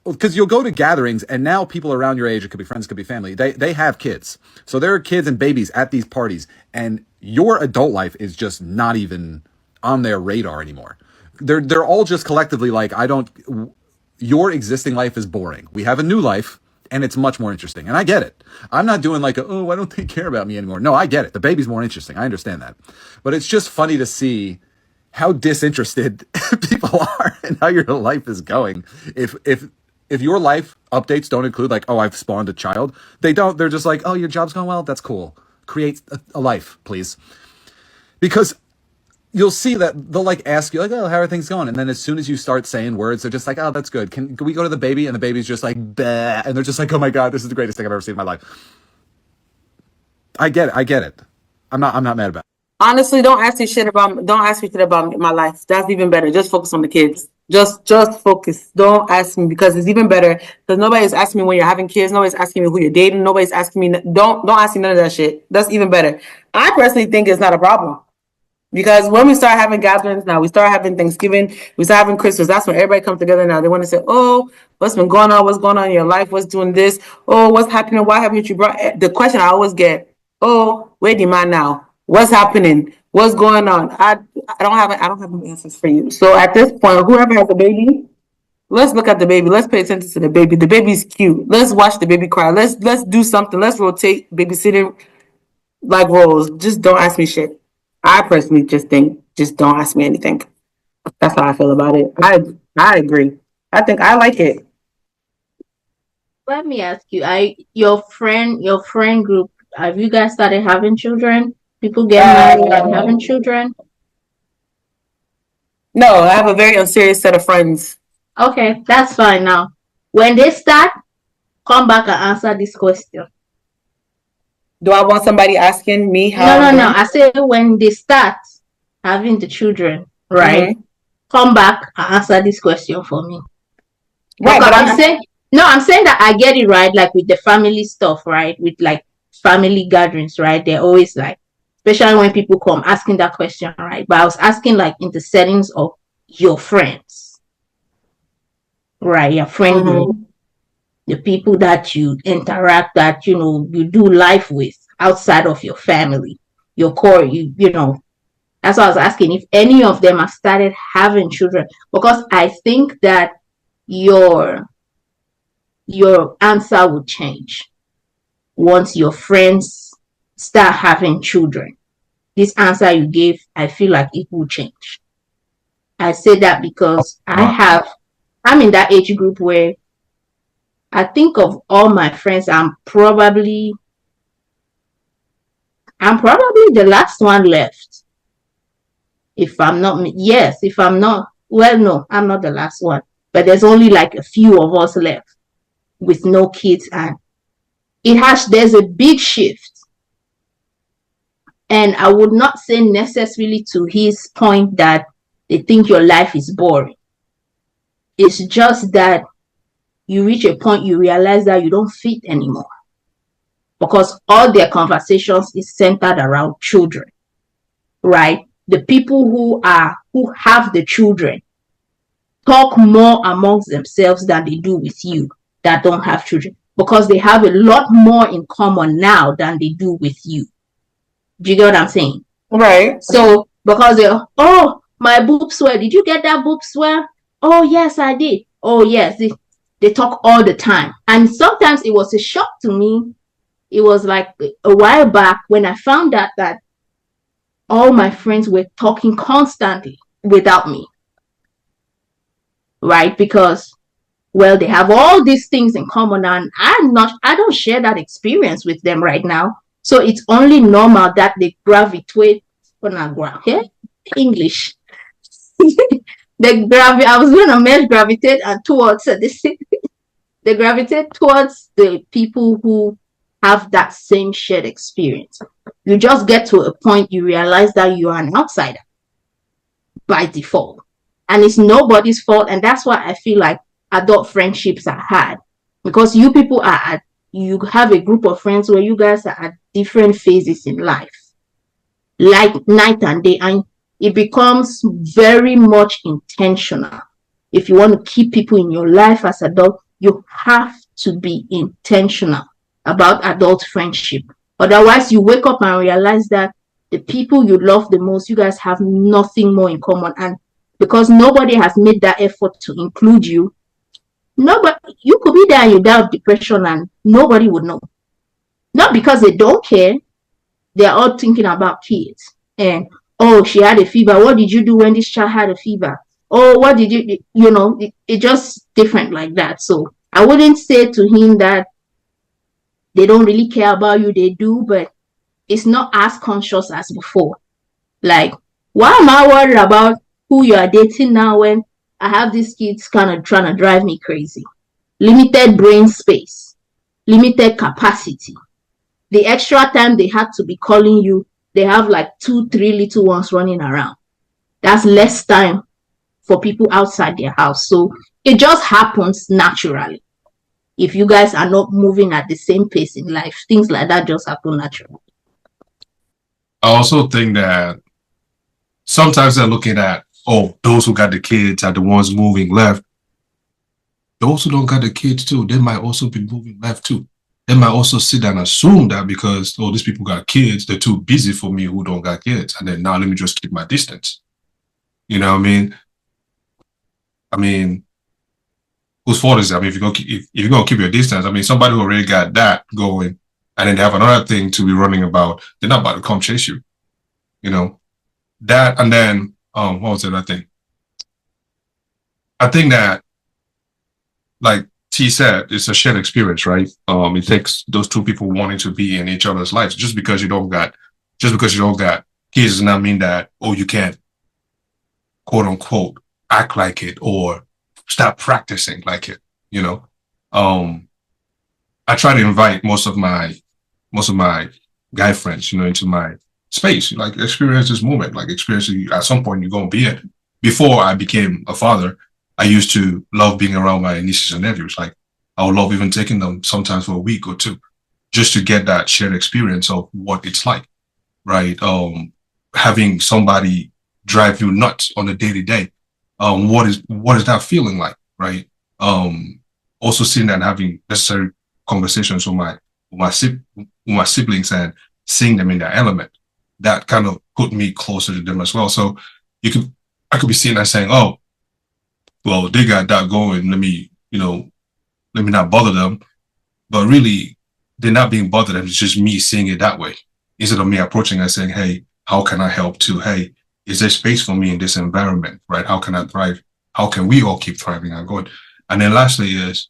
Because you'll go to gatherings and now people around your age, it could be friends, it could be family, they have kids. So there are kids and babies at these parties and your adult life is just not even on their radar anymore. They're all just collectively like, your existing life is boring. We have a new life and it's much more interesting. And I get it. I'm not doing like, why don't they care about me anymore? No, I get it. The baby's more interesting. I understand that. But it's just funny to see how disinterested people are and how your life is going. If your life updates don't include like, oh, I've spawned a child, they don't. They're just like, oh, your job's going well. That's cool. Create a life, please. Because you'll see that they'll like ask you like, oh, how are things going? And then as soon as you start saying words, they're just like, oh, that's good. Can we go to the baby? And the baby's just like, bah. And they're just like, oh my God, this is the greatest thing I've ever seen in my life. I get it. I'm not mad about it. Honestly, don't ask me shit about my life. That's even better. Just focus on the kids. Just focus. Don't ask me because it's even better. Because nobody's asking me when you're having kids. Nobody's asking me who you're dating. Nobody's asking me. Don't ask me none of that shit. That's even better. I personally think it's not a problem. Because when we start having gatherings now, we start having Thanksgiving, we start having Christmas, that's when everybody comes together now. They want to say, oh, what's been going on? What's going on in your life? What's doing this? Oh, what's happening? Why haven't you brought the question I always get, oh, where the man now? What's happening? What's going on? I don't have any answers for you. So at this point, whoever has a baby, let's look at the baby. Let's pay attention to the baby. The baby's cute. Let's watch the baby cry. Let's do something. Let's rotate babysitting like roles. Just don't ask me shit. I personally just think, just don't ask me anything. That's how I feel about it. I agree. I think I like it. Let me ask you, your friend group, have you guys started having children? People get married and having children? No, I have a very unserious set of friends. Okay, that's fine now. When they start, come back and answer this question. Do I want somebody asking me how? No. I say when they start having the children, right? Mm-hmm. Come back and answer this question for me. Right, but I'm saying that I get it right, like with the family stuff, right? With like family gatherings, right? They're always like, especially when people come asking that question, right? But I was asking like in the settings of your friends, right? Your friend group, the people that you interact, that you do life with outside of your family, your core, you know. That's why I was asking if any of them have started having children, because I think that your answer would change once your friends start having children. This answer you gave, I feel like it will change. I say that because I'm in that age group where I think of all my friends, I'm probably the last one left. If I'm not, well, no, I'm not the last one. But there's only like a few of us left with no kids, and there's a big shift. And I would not say necessarily to his point that they think your life is boring. It's just that you reach a point you realize that you don't fit anymore, because all their conversations is centered around children, right? The people who have the children talk more amongst themselves than they do with you that don't have children, because they have a lot more in common now than they do with you. Do you get what I'm saying? Right. So because my boob swear, did you get that boob swear? Oh yes, I did. Oh yes, they talk all the time. And sometimes it was a shock to me. It was like a while back when I found out that all my friends were talking constantly without me. right? Because, well, they have all these things in common, and I don't share that experience with them right now. So it's only normal that they gravitate on a ground. Yeah? English. I was going to mesh gravitate and towards this. They gravitate towards the people who have that same shared experience. You just get to a point you realize that you are an outsider by default. And it's nobody's fault. And that's why I feel like adult friendships are hard. Because you people you have a group of friends where you guys are at different phases in life, like night and day, and it becomes very much intentional. If you want to keep people in your life as adult, you have to be intentional about adult friendship. Otherwise, you wake up and realize that the people you love the most, you guys have nothing more in common. And because nobody has made that effort to include you, you could be there and you die of depression and nobody would know. Not because they don't care, they're all thinking about kids. And, oh, she had a fever. What did you do when this child had a fever? Oh, what did you, it just different like that. So I wouldn't say to him that they don't really care about you. They do, but it's not as conscious as before. Like, why am I worried about who you are dating now when I have these kids kind of trying to drive me crazy? Limited brain space, limited capacity. The extra time they had to be calling you, they have like 2-3 little ones running around. That's less time for people outside their house. So it just happens naturally. If you guys are not moving at the same pace in life, things like that just happen naturally. I also think that sometimes they're looking at, oh, those who got the kids are the ones moving left. Those who don't got the kids too, they might also be moving left too. They might also sit and assume that because, oh, these people got kids, they're too busy for me who don't got kids. And then now let me just keep my distance. You know what I mean? I mean, whose fault is it? I mean, if you're gonna keep your distance, I mean, somebody who already got that going and then they have another thing to be running about, they're not about to come chase you. You know? That and then what was the other thing? I think that, like T said, it's a shared experience, right? It takes those two people wanting to be in each other's lives. Just because you don't got kids does not mean that, oh, you can't, quote unquote, act like it or stop practicing like it. You know, I try to invite most of my guy friends, into my space, like experience this moment, like experience at some point you're gonna be in. Before I became a father, I used to love being around my nieces and nephews. Like I would love even taking them sometimes for a week or two, just to get that shared experience of what it's like, right? Having somebody drive you nuts on a day-to-day. What is that feeling like, right? Also seeing that and having necessary conversations with my siblings and seeing them in their element, that kind of put me closer to them as well. So I could be seeing that saying, oh, well, they got that going. Let me not bother them. But really, they're not being bothered. It's just me seeing it that way. Instead of me approaching and saying, hey, how can I help too? Hey, is there space for me in this environment, right? How can I thrive? How can we all keep thriving and going? And then lastly is,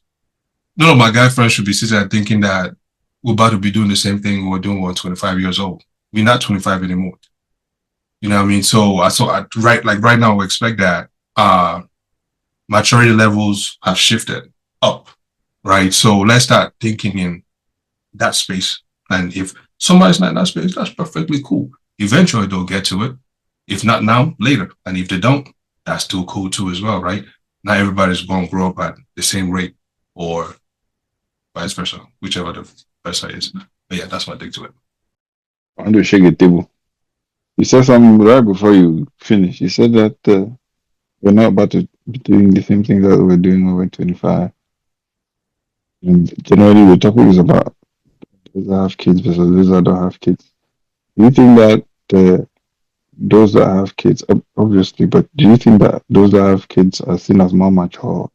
none of my guy friends should be sitting there thinking that we're about to be doing the same thing we were doing when we're 25 years old. We're not 25 anymore. You know what I mean? So right now, we expect that maturity levels have shifted up, right? So let's start thinking in that space. And if somebody's not in that space, that's perfectly cool. Eventually they'll get to it. If not now, later. And if they don't, that's still cool too as well, right? Not everybody's going to grow up at the same rate or vice versa, whichever the versa is. But yeah, that's my take to it. I want to shake the table. You said something right before you finish. You said that we're not about to be doing the same thing that we're doing when we're 25. And generally, the topic is about those that have kids versus those that don't have kids. Do you think that those that have kids, obviously, but do you think that those that have kids are seen as more mature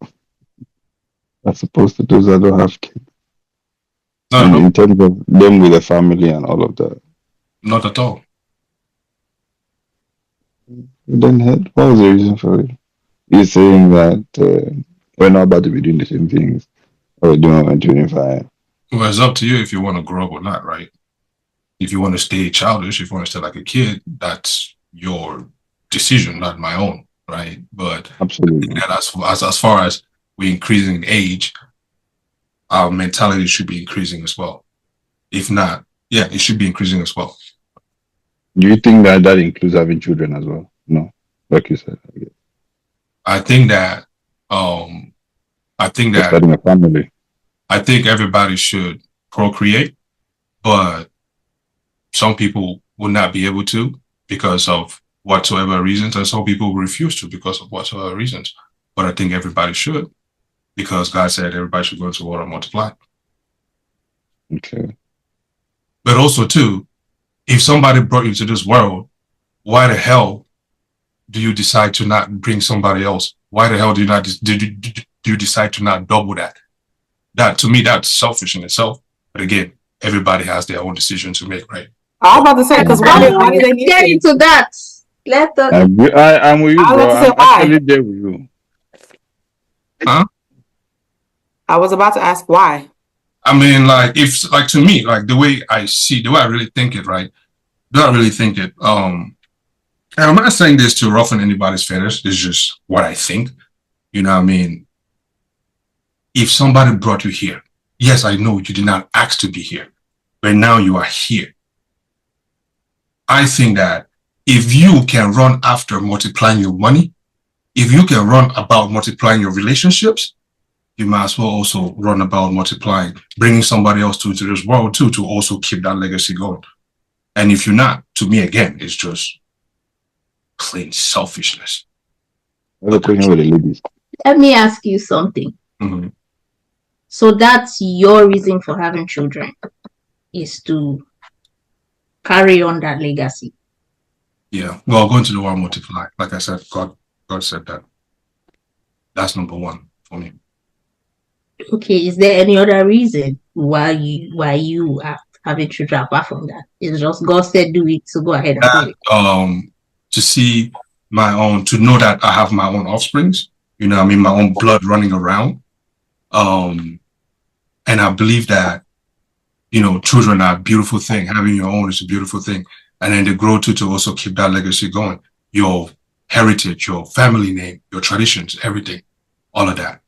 as opposed to those that don't have kids? No. In terms of them with a family and all of that? Not at all. Then what was the reason for it? He's saying that we're not about to be doing the same things we're doing when 25. Well, it's up to you if you want to grow up or not, right? If you want to stay childish, if you want to stay like a kid, that's your decision, not my own, right? But Absolutely. as far as we're increasing in age, our mentality should be increasing as well. If not, yeah, it should be increasing as well. Do you think that that includes having children as well? No, like you said. I guess. I think that Starting a family. I think everybody should procreate, but some people will not be able to because of whatsoever reasons, and some people will refuse to because of whatsoever reasons. But I think everybody should, because God said everybody should go into the world and multiply. Okay. But also too, if somebody brought you to this world, why the hell do you decide to not bring somebody else? Why the hell do you decide to not double that? That, to me, that's selfish in itself. But again, everybody has their own decision to make, right? I was about to say, because why did they get into that? Let us. I'm with you, I was bro. about to say I'm why. actually there with you. Huh? I was about to ask why. I mean, like, if, like, to me, like, the way I really think it, right? Do I really think it? And I'm not saying this to roughen anybody's feathers. It's just what I think. You know what I mean? If somebody brought you here, yes, I know you did not ask to be here, but now you are here. I think that if you can run after multiplying your money, if you can run about multiplying your relationships, you might as well also run about multiplying, bringing somebody else to this world too, to also keep that legacy going. And if you're not, to me, again, it's just plain selfishness. With the ladies. Let me ask you something. Mm-hmm. So that's your reason for having children, is to carry on that legacy. Yeah. Well, going to the world multiply. Like I said, God said that. That's number one for me. Okay, is there any other reason why you are having children apart from that? It's just God said do it, so go ahead and do it. To see my own, to know that I have my own offsprings, you know what I mean, my own blood running around. And I believe that, you know, children are a beautiful thing. Having your own is a beautiful thing. And then they grow to also keep that legacy going. Your heritage, your family name, your traditions, everything, all of that.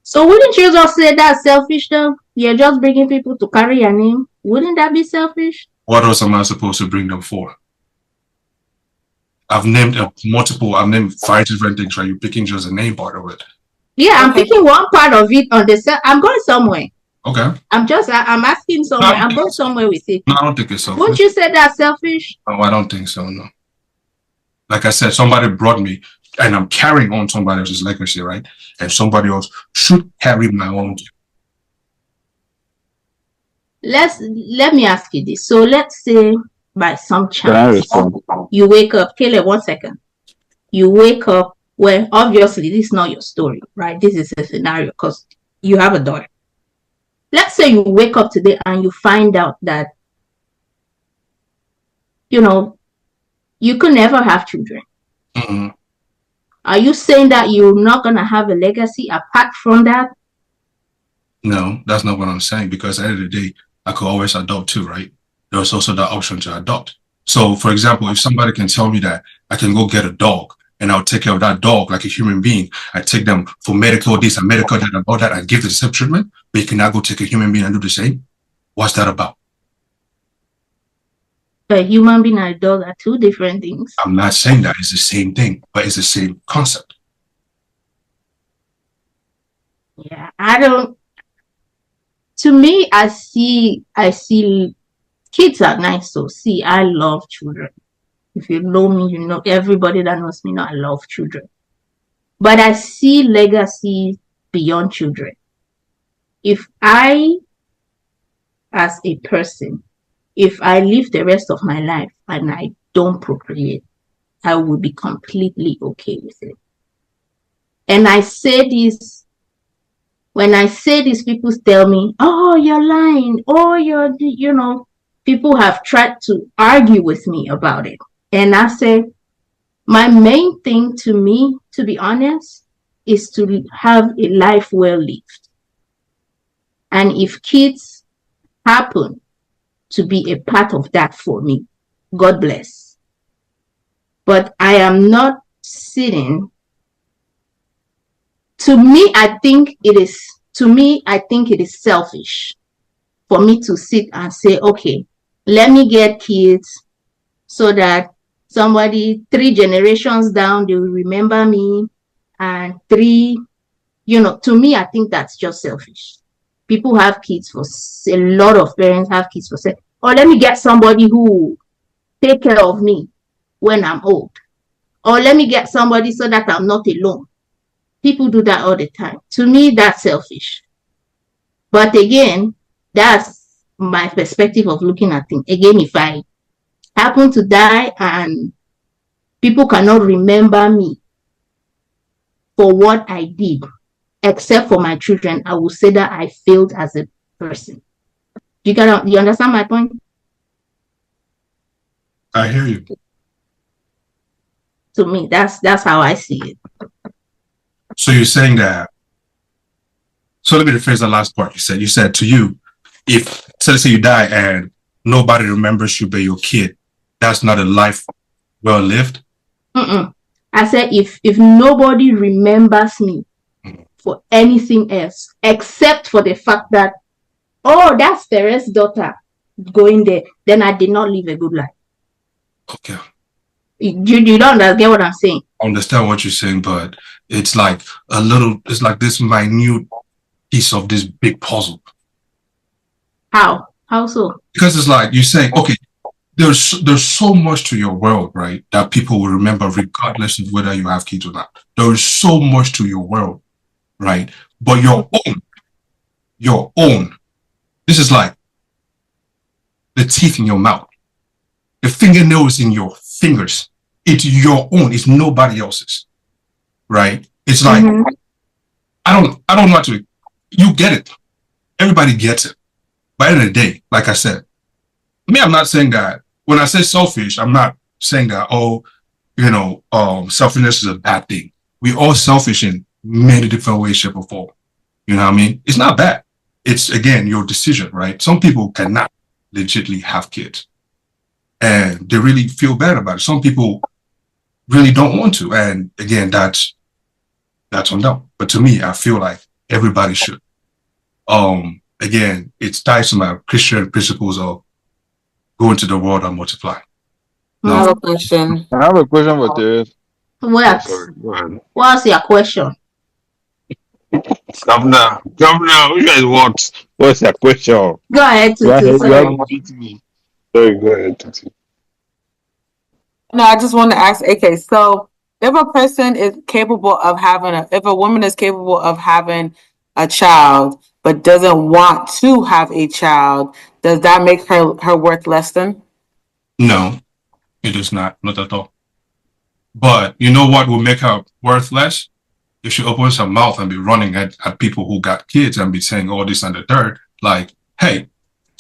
So wouldn't you just say that's selfish though? You're just bringing people to carry your name. Wouldn't that be selfish? What else am I supposed to bring them for? I've named five different things, right? You're picking just a name part of it. Yeah, I'm picking one part of it on the I'm going somewhere. Okay. I'm asking somewhere. I'm going somewhere with it. No, I don't think it's selfish. Wouldn't you say that's selfish? No, I don't think so, no. Like I said, somebody brought me, and I'm carrying on somebody else's legacy, right? And somebody else should carry my own. Let me ask you this. So let's say by some chance you wake up. Caleb, 1 second. You wake up. Well, obviously this is not your story, right? This is a scenario because you have a daughter. Let's say you wake up today and you find out that, you know, you could never have children. Mm-hmm. Are you saying that you're not going to have a legacy apart from that? No, that's not what I'm saying, because at the end of the day, I could always adopt too, right? There's also the option to adopt. So, for example, if somebody can tell me that I can go get a dog and I'll take care of that dog like a human being, I take them for medical this and medical that and all that, and give the same treatment, but you cannot go take a human being and do the same. What's that about? A human being and a dog are two different things. I'm not saying that it's the same thing, but it's the same concept. Yeah, to me, I see kids are nice. So see, I love children. If you know me, you know, everybody that knows me know I love children. But I see legacy beyond children. If I, as a person, if I live the rest of my life and I don't procreate, I will be completely okay with it. And I say this, when I say this, people tell me, oh, you're lying. Oh, you know, people have tried to argue with me about it. And I say, my main thing to me, to be honest, is to have a life well lived. And if kids happen to be a part of that for me, God bless. But I am not sitting. To me, I think it is selfish for me to sit and say, okay, let me get kids so that somebody 3 generations down, they will remember me. And 3, to me, I think that's just selfish. People have kids for, a lot of parents have kids for, or let me get somebody who will take care of me when I'm old. Or let me get somebody so that I'm not alone. People do that all the time. To me, that's selfish. But again, that's my perspective of looking at things. Again, if I happen to die and people cannot remember me for what I did, except for my children, I will say that I failed as a person. You understand my point? I hear you. To me, that's how I see it. So you're saying that. So let me rephrase the last part. You said to you, if so let's say you die and nobody remembers you but your kid, that's not a life well lived. I said if nobody remembers me for anything else except for the fact that, oh, that's Terez's daughter going there, then I did not live a good life. Okay. You don't get what I'm saying? I understand what you're saying, but it's like this minute piece of this big puzzle. How so? Because it's like you're saying, okay, there's so much to your world, right, that people will remember regardless of whether you have kids or not. There is so much to your world, right? But your own, this is like the teeth in your mouth, the fingernails in your fingers. It's your own. It's nobody else's, right? It's like I don't know how to. You get it. Everybody gets it. By the end of the day, like I said, I'm not saying that. When I say selfish, I'm not saying that. Selfishness is a bad thing. We all selfish in many different ways, shape, or form. You know what I mean? It's not bad. It's again your decision, right? Some people cannot legitimately have kids, and they really feel bad about it. Some people really don't want to, and again, that's on them. But to me, I feel like everybody should. Again, it's tied to my Christian principles of go into the world and multiply. I have a question. I have a question for Terez. What? Sorry, go ahead. What's your question? Governor, which one is what? What's your question? Go ahead, Go ahead, Tutu. you Sorry. have to beat me. Sorry, go ahead, Tutu. No, I just want to ask AK. So, if a person is capable of if a woman is capable of having a child but doesn't want to have a child, does that make her worth less than? No, it is not at all. But you know what will make her worth less? If she opens her mouth and be running at people who got kids and be saying all this and the third, like, hey,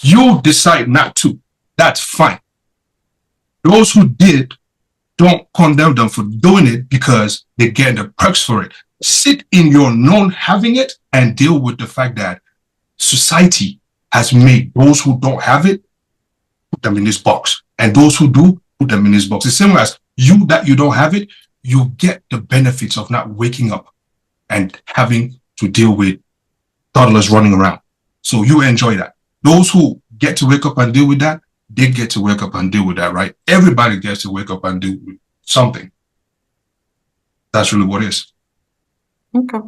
you decide not to. That's fine. Those who did, don't condemn them for doing it because they get the perks for it. Sit in your known having it and deal with the fact that society has made those who don't have it, put them in this box. And those who do, put them in this box. It's similar as you that you don't have it, you get the benefits of not waking up and having to deal with toddlers running around. So you enjoy that. Those who get to wake up and deal with that, they get to wake up and deal with that, right? Everybody gets to wake up and deal with something. That's really what it is. Okay.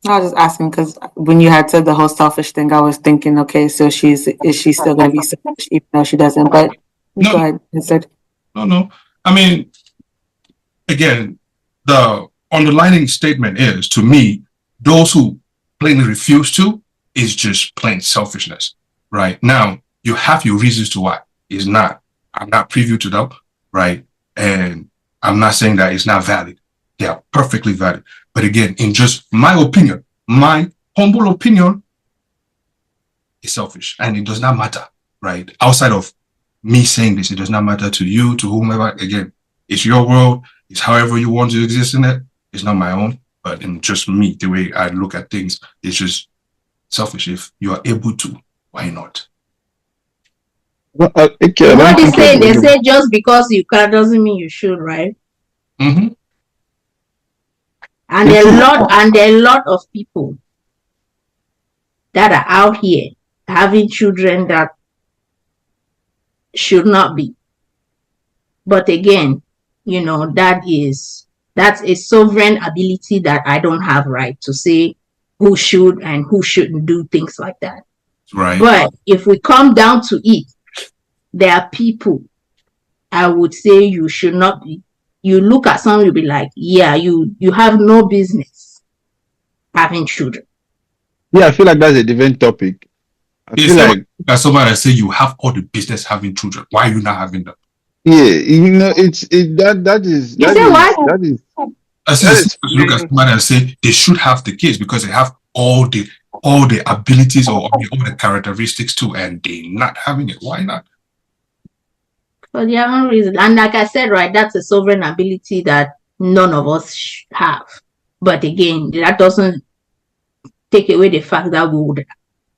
I was just asking because when you had said the whole selfish thing, I was thinking, okay, so is she still going to be selfish even though she doesn't? But No. go ahead and said. No. I mean, again, the underlining statement is, to me, those who plainly refuse to is just plain selfishness, right? Now, you have your reasons to why. I'm not privy to them, right? And I'm not saying that it's not valid. They are perfectly valid. But again, in just my opinion, my humble opinion, it's selfish. And it does not matter, right? Outside of me saying this, it does not matter to you, to whomever. Again, it's your world. It's however you want to exist in it. It's not my own. But in just me, the way I look at things, it's just selfish. If you are able to, why not? Well, okay, I You know don't what they think say? They you're- say just because you can doesn't mean you should, right? Mm-hmm. And there are a lot of people that are out here having children that should not be. But again, that's a sovereign ability that I don't have right to say who should and who shouldn't do things like that. Right. But if we come down to it, there are people I would say you should not be. You look at someone, you'll be like, yeah, you have no business having children. Yeah, I feel like that's a different topic. I It's feel like as somebody that say you have all the business having children. Why are you not having them? yeah, that is You say what? that is As that you is look at somebody and say they should have the kids because they have all the abilities or all the characteristics too, and they're not having it. Why not? For their own reason. And like I said, right, that's a sovereign ability that none of us have. But again, that doesn't take away the fact that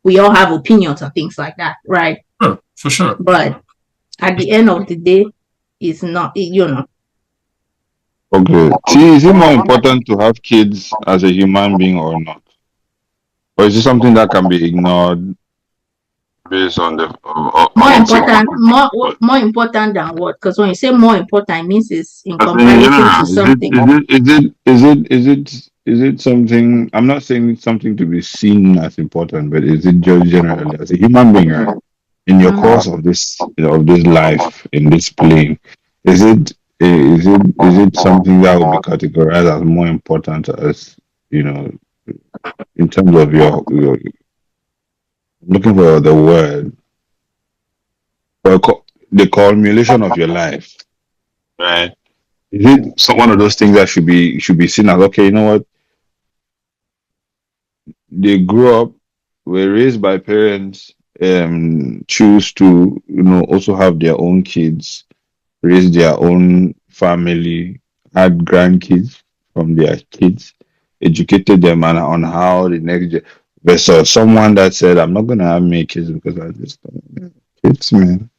we all have opinions and things like that, right? Sure, for sure. But at the end of the day, it's not, okay. See, is it more important to have kids as a human being or not? Or is it something that can be ignored based on the more important than what? Because when you say more important, it means it's in I mean, comparison to something. Is it something? I'm not saying it's something to be seen as important, but is it just generally as a human being, right? In your course of this life in this plane, is it something that would be categorized as more important as in terms of your looking for the word, the culmination of your life, right? Is it one of those things that should be seen as okay? You know what? They grew up, were raised by parents, choose to also have their own kids, raise their own family, had grandkids from their kids, educated them on how the next versus someone that said, "I'm not gonna have many kids because I just don't have kids, man."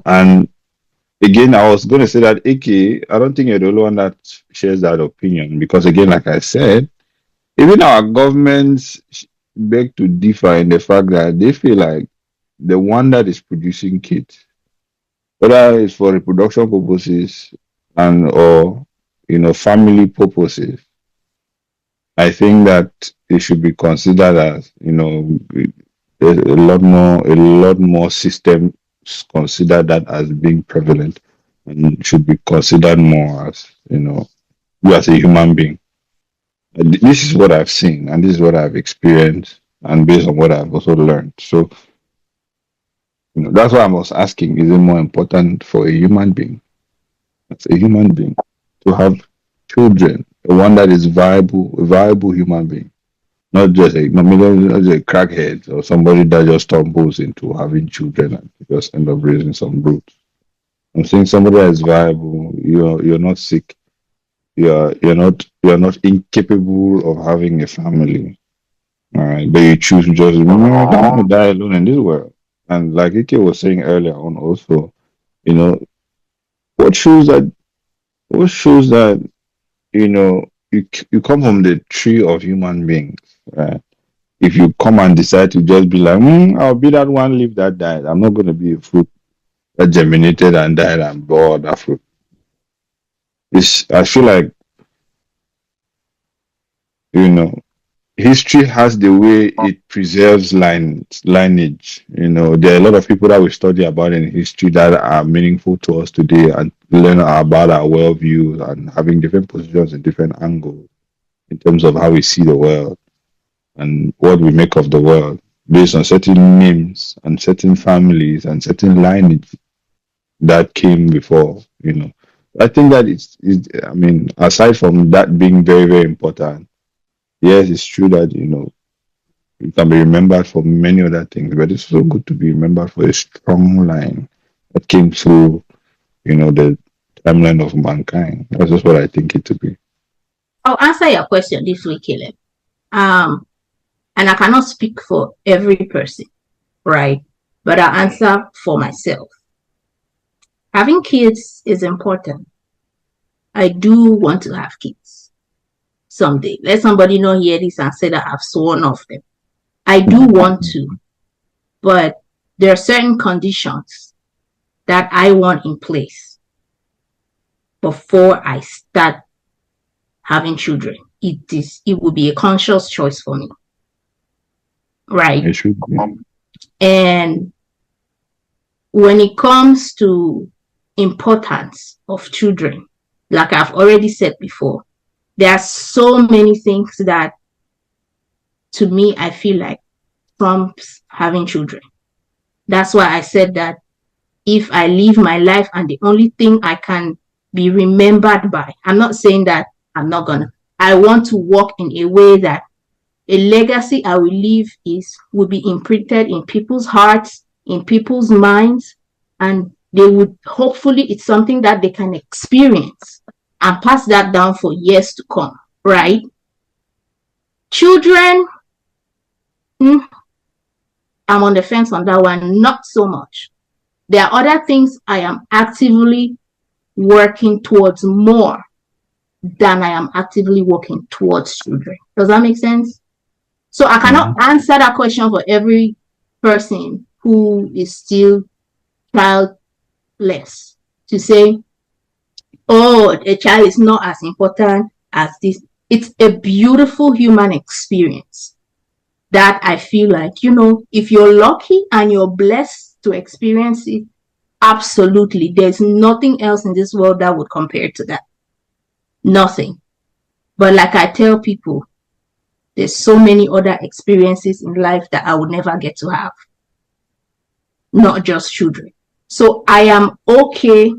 And again, I was going to say that, AK, I don't think you're the only one that shares that opinion because, again, like I said, even our governments beg to differ in the fact that they feel like the one that is producing kids, whether it's for reproduction purposes or family purposes, I think that it should be considered as there's a lot more systems consider that as being prevalent and should be considered more as you as a human being. This is what I've seen and this is what I've experienced and based on what I've also learned. So that's why I was asking, is it more important for a human being as a human being to have children, the one that is a viable human being, not just not just a crackhead or somebody that just stumbles into having children and just end up raising some brutes. I'm saying somebody that is viable. You're not sick. You're not incapable of having a family. All right, but you choose to just I don't want to die alone in this world. And like Ike was saying earlier on, also, what shows that you come from the tree of human beings, right? If you come and decide to just be like, I'll be that one leaf that died. I'm not going to be a fruit that germinated and died and bore that fruit. I feel like, history has the way it preserves lineage. There are a lot of people that we study about in history that are meaningful to us today and learn about our worldview and having different positions and different angles in terms of how we see the world and what we make of the world based on certain names and certain families and certain lineage that came before. I think that aside from that being very, very important, yes, it's true that you can be remembered for many other things, but it's so good to be remembered for a strong line that came through the timeline of mankind. That's just what I think it to be. I'll answer your question this way, Caleb. And I cannot speak for every person, right? But I'll answer for myself. Having kids is important. I do want to have kids someday. Let somebody know hear this and say that I've sworn off them. I do want to, but there are certain conditions that I want in place before I start having children. It will be a conscious choice for me. Right. It should be. And when it comes to importance of children, like I've already said before, there are so many things that, to me, I feel like trumps having children. That's why I said that if I live my life and the only thing I can be remembered by, I'm not saying that I'm not gonna, I want to walk in a way that a legacy I will leave will be imprinted in people's hearts, in people's minds, and they would, hopefully it's something that they can experience and pass that down for years to come, right? Children, I'm on the fence on that one, not so much. There are other things I am actively working towards more than I am actively working towards children. Does that make sense? So I cannot answer that question for every person who is still childless to say, oh, a child is not as important as this. It's a beautiful human experience that I feel like, if you're lucky and you're blessed to experience it, absolutely, there's nothing else in this world that would compare to that. Nothing. But like I tell people, there's so many other experiences in life that I would never get to have. Not just children. So I am okay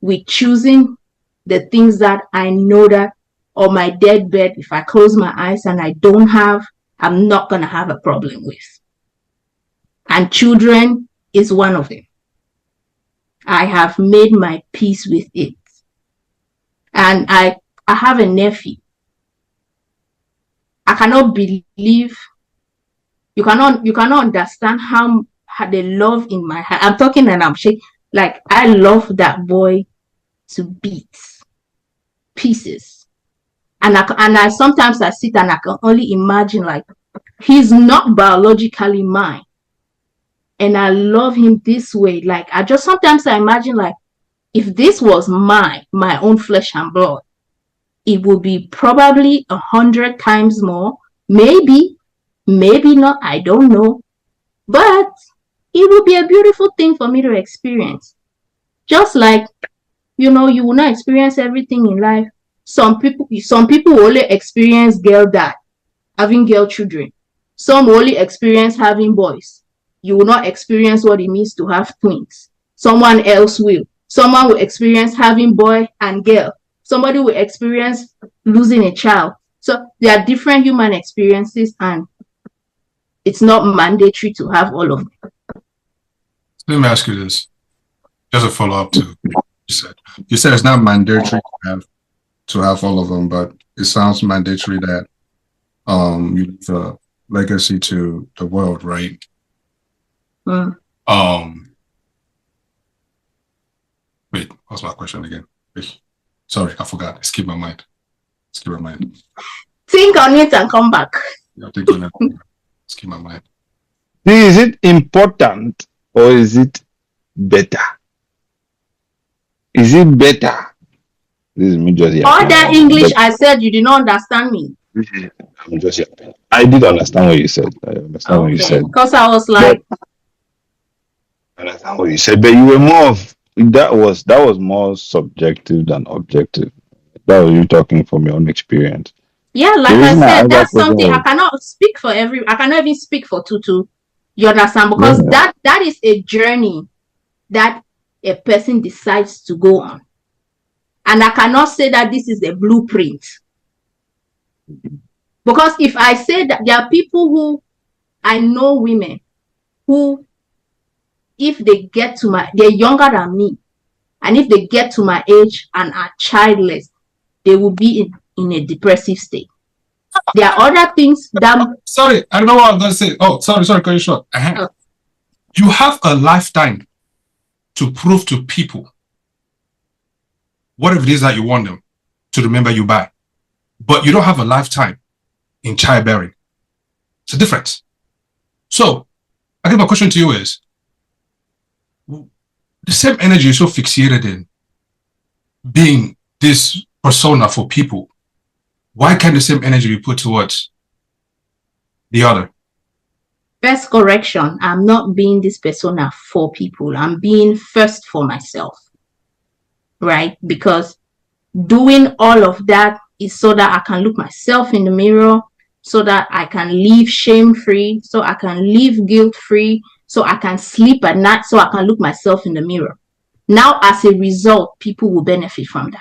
with choosing the things that I know that on my deathbed, if I close my eyes and I don't have, I'm not going to have a problem with. And children is one of them. I have made my peace with it. And I have a nephew. I cannot believe, you cannot understand how the love in my heart. I'm talking and I'm shaking. Like, I love that boy to pieces. And I sometimes I sit and I can only imagine, like, he's not biologically mine. And I love him this way. Like, I just sometimes I imagine, like, if this was my own flesh and blood, it would be probably 100 times more. Maybe not. I don't know. But it would be a beautiful thing for me to experience. Just like, you will not experience everything in life. Some people only experience girl dad, having girl children. Some only experience having boys. You will not experience what it means to have twins. Someone else will. Someone will experience having boy and girl. Somebody will experience losing a child. So there are different human experiences, and it's not mandatory to have all of them. Let me ask you this, just a follow-up to what you said. You said it's not mandatory to have all of them, but it sounds mandatory that you leave a legacy to the world, right? Wait, what's my question again? Wait. Sorry, I forgot. Skip my mind. Think on it and come back. Yeah, think on it. Skip my mind. Is it important or is it better? Is it better? This is me just here. All that English I said, you did not understand me. I'm just here. I did understand what you said. I understand what you said. Because I was like, I understand what you said, but you were more of that was more subjective than objective. That was you talking from your own experience. yeah, like I said, that's something I cannot speak for I cannot even speak for Tutu. You understand? Because that is a journey that a person decides to go on. And I cannot say that this is a blueprint. Because if I say that, there are people who, I know women who, if they get to they're younger than me, and if they get to my age and are childless, they will be in a depressive state. There are other things that. Sorry, I don't know what I was going to say. Oh, sorry, cut you short. You have a lifetime to prove to people whatever it is that you want them to remember you by. But you don't have a lifetime in childbearing. It's a difference. So, I think my question to you is, the same energy is so fixated in being this persona for people. Why can't the same energy be put towards the other? First correction, I'm not being this persona for people. I'm being first for myself. Right? Because doing all of that is so that I can look myself in the mirror, so that I can live shame-free, so I can live guilt-free, so I can sleep at night, so I can look myself in the mirror. Now, as a result, people will benefit from that.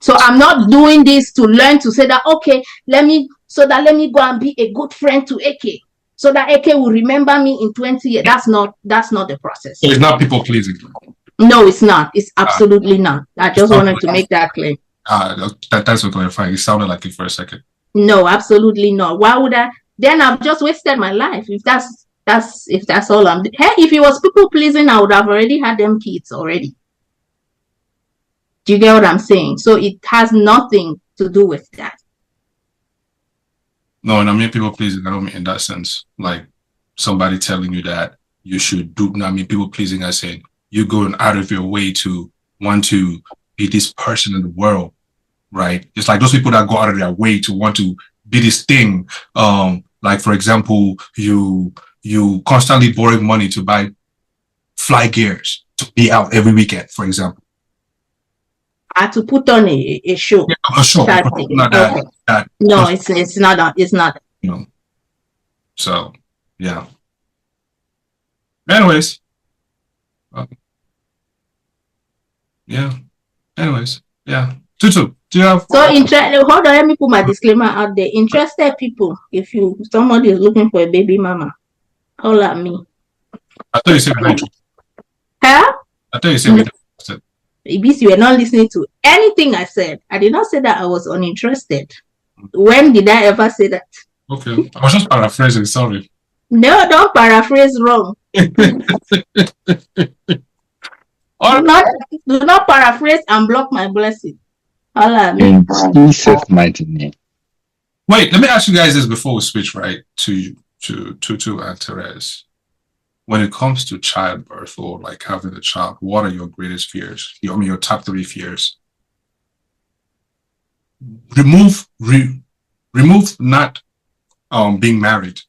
So I'm not doing this to learn to say that, okay, let me go and be a good friend to AK, so that AK will remember me in 20 years. That's not the process. So it's not people pleasing. No, it's not. It's absolutely not. I just wanted to make that clear. That's what clarifying. It sounded like it for a second. No, absolutely not. Why would I? Then I've just wasted my life. If that's all I'm doing. Hey, if it was people pleasing, I would have already had them kids already. Do you get what I'm saying? So it has nothing to do with that. No, and I mean people pleasing. I don't mean in that sense. Like somebody telling you that you should do. I mean people pleasing. I saying you're going out of your way to want to be this person in the world, right? It's like those people that go out of their way to want to be this thing. Like for example, you constantly borrowing money to buy fly gears to be out every weekend, for example. I had to put on a show. Yeah, a show. Not okay. that. No, it's not. It's not. You know. So yeah. Anyways. Yeah. Anyways. Yeah. Tutu, do you have? So hold on, let me put my disclaimer out there. Interested people, if somebody is looking for a baby mama, call at me. I thought you said you're interested. Huh? I thought you said you're interested. Ibis, you were not listening to anything I said. I did not say that I was uninterested. When did I ever say that? Okay. I was just paraphrasing, sorry. No, don't paraphrase wrong. Do not paraphrase and block my blessing. In Jesus' mighty name. Wait, let me ask you guys this before we switch right to Tutu and Terez. When it comes to childbirth or like having a child, what are your greatest fears? Your top 3 fears. Remove not being married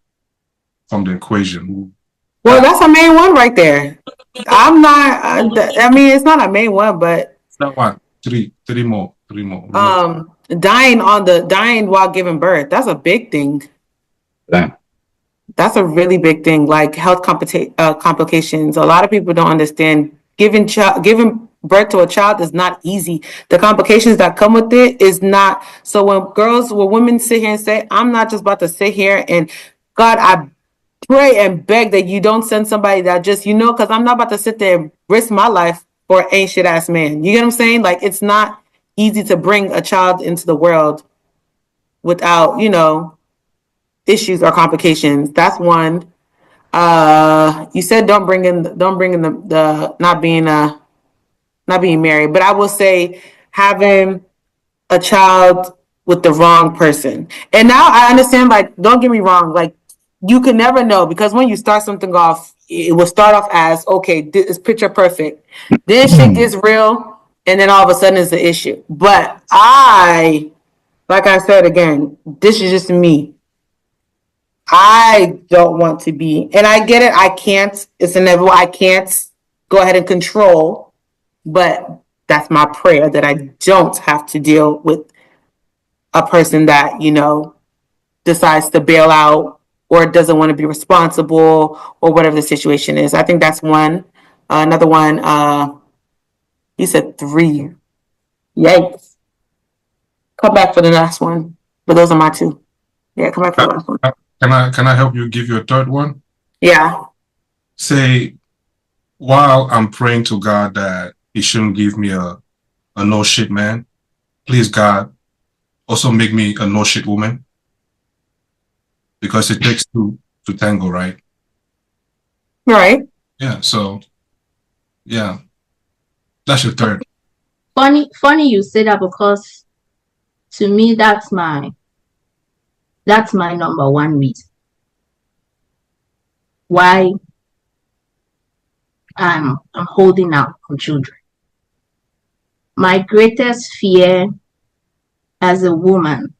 from the equation. Well, that's a main one right there. I'm not. I mean, it's not a main one, but that one. Three more. Dying while giving birth. That's a big thing. Yeah. That's a really big thing. Like health complications. A lot of people don't understand. Giving birth to a child is not easy. The complications that come with it is not. So when women sit here and say, "I'm not just about to sit here and God, I pray and beg that you don't send somebody that just, because I'm not about to sit there and risk my life for an ain't shit ass man." You get what I'm saying? Like, it's not easy to bring a child into the world without, issues or complications. That's one. You said don't bring in the not being married, but I will say having a child with the wrong person. And now I understand, like, don't get me wrong, like, you can never know, because when you start something off, it will start off as, okay, this is picture perfect. Then shit gets real, and then all of a sudden it's an issue. But like I said again, this is just me. I don't want to be, and I get it, I can't, it's inevitable, I can't go ahead and control, but that's my prayer, that I don't have to deal with a person that, decides to bail out or doesn't want to be responsible or whatever the situation is. I think that's one. Another one, you said 3. Yikes. Come back for the last one. But those are my 2. Yeah, come back for the last one. Can I help you give you a third one? Yeah. Say, while I'm praying to God that He shouldn't give me a no shit man, please God, also make me a no shit woman. Because it takes two to tango, right? Right. Yeah, so yeah. That's your third. Funny you say that, because to me that's my number one reason why I'm holding out on children. My greatest fear as a woman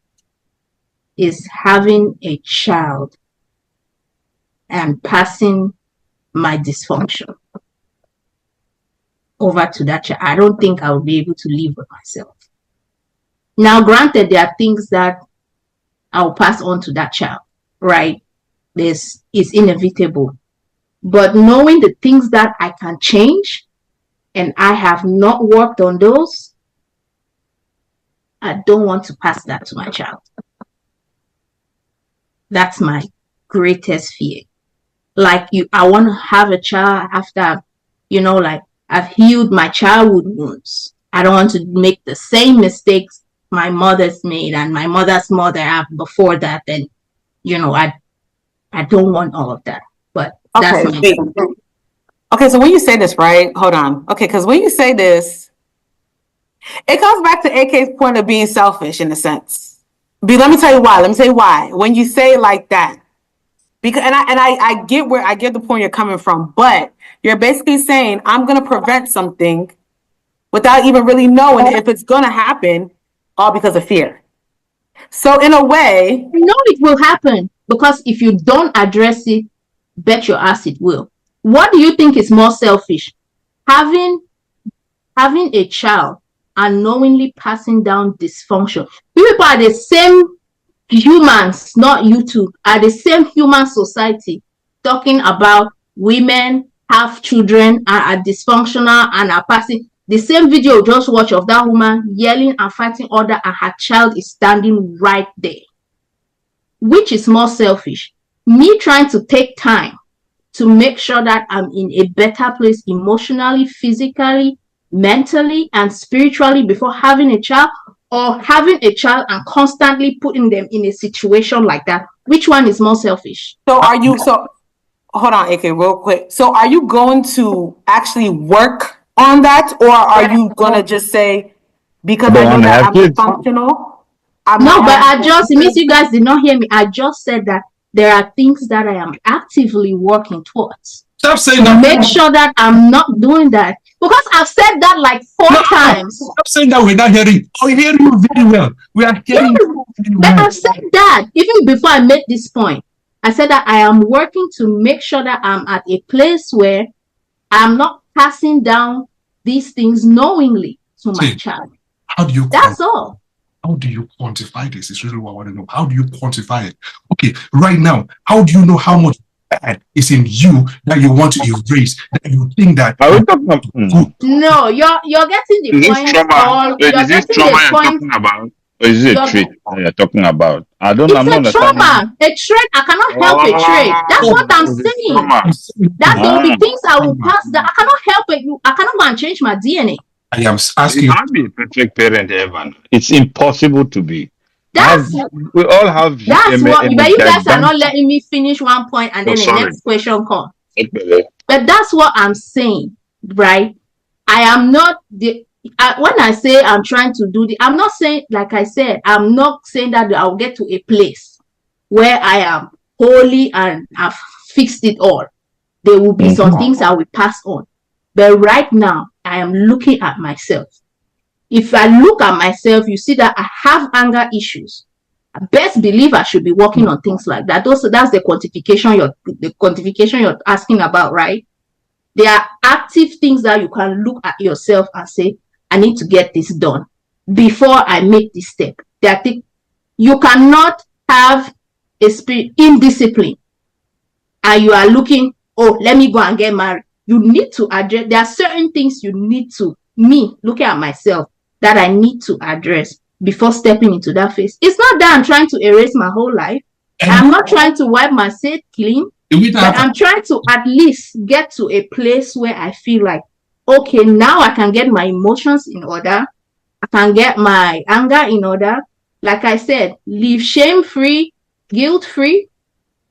is having a child and passing my dysfunction over to that child. I don't think I will be able to live with myself. Now, granted, there are things that I'll pass on to that child, right? This is inevitable. But knowing the things that I can change and I have not worked on those, I don't want to pass that to my child. That's my greatest fear. Like I want to have a child after, like I've healed my childhood wounds. I don't want to make the same mistakes my mother's made and my mother's mother have before that. And, I don't want all of that. But that's Okay. Okay, so when you say this, right? Hold on. Okay, because when you say this, it comes back to AK's point of being selfish in a sense. Let me tell you why. Let me tell you why. When you say it like that, because I get the point you're coming from, but you're basically saying I'm gonna prevent something without even really knowing if it's gonna happen, all because of fear. So in a way, I know it will happen, because if you don't address it, bet your ass it will. What do you think is more selfish? Having a child and knowingly passing down dysfunction. People are the same humans, not you two, are the same human society talking about women have children and are dysfunctional and are passing. The same video you just watch of that woman yelling and fighting order, and her child is standing right there. Which is more selfish? Me trying to take time to make sure that I'm in a better place emotionally, physically, mentally, and spiritually before having a child, or having a child and constantly putting them in a situation like that? Which one is more selfish? hold on, AK, real quick. So are you going to actually work on that, or are you gonna just say, because I know that I'm dysfunctional? It means you guys did not hear me. I just said that there are things that I am actively working towards. Stop saying that. Make sure that I'm not doing that. Because I've said that like 4 times. Stop saying that we're not hearing. I hear you very well. We are hearing you very well. But I've said that even before I made this point. I said that I am working to make sure that I'm at a place where I'm not passing down these things knowingly to my child. How do you? That's all. How do you quantify this? It's really what I want to know. How do you quantify it? Okay, right now, how do you know how much bad is in you that you want to erase? That you think that? Are we talking about? No, you're getting the point. Is this trauma you're talking about? Or is it a trait you're talking about? I don't know. It's a trauma. A trait. I cannot help a trait. That's what I'm saying. That there will be things I will pass that I cannot help it. I cannot go and change my DNA. I am asking you. Can't be a perfect parent, Evan. It's impossible to be. We all have. That's what. But you guys are not letting me finish one point, and then the next question comes. Okay. But that's what I'm saying, right? I am not the. When I say I'm trying to do I'm not saying, like I said, I'm not saying that I'll get to a place where I am holy and I've fixed it all. There will be some things I will pass on. But right now, I am looking at myself. If I look at myself, you see that I have anger issues. I best believe I should be working on things like that. Also, that's the quantification you're asking about, right? There are active things that you can look at yourself and say, I need to get this done before I make this step. You cannot have a spirit indiscipline and you are looking, let me go and get married. You need to address, there are certain things you need to, looking at myself, that I need to address before stepping into that phase. It's not that I'm trying to erase my whole life. I'm not trying to wipe my slate clean, but I'm trying to at least get to a place where I feel like, okay, now I can get my emotions in order. I can get my anger in order. Like I said, live shame-free, guilt-free,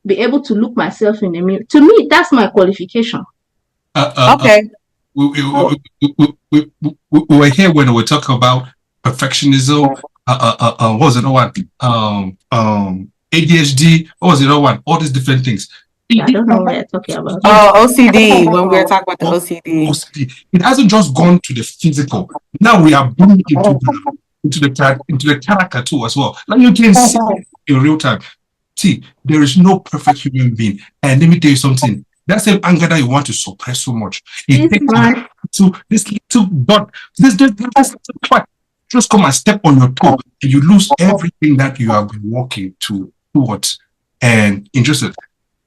be able to look myself in the mirror. To me, that's my qualification. Okay. We were here when we were talking about perfectionism. What was it? ADHD. What was it? All these different things. I don't know what you're talking about. Oh, OCD. When we were talking about the OCD. It hasn't just gone to the physical. Now we are bringing it into the character too as well. Like you can see in real time. See, there is no perfect human being. And let me tell you something. That same anger that you want to suppress so much, it takes to this little dot, this part, just come and step on your toe, and you lose everything that you have been working towards, and interested,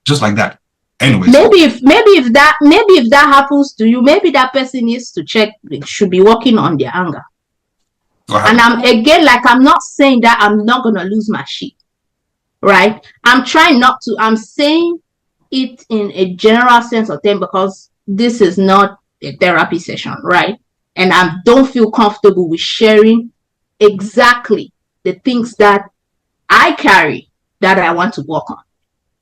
just like that. Anyways, maybe if that happens to you, maybe that person needs to check. Should be working on their anger. And I'm not saying that I'm not gonna lose my shit, right? I'm trying not to. I'm saying it in a general sense of term because this is not a therapy session, right? And I don't feel comfortable with sharing exactly the things that I carry that I want to work on.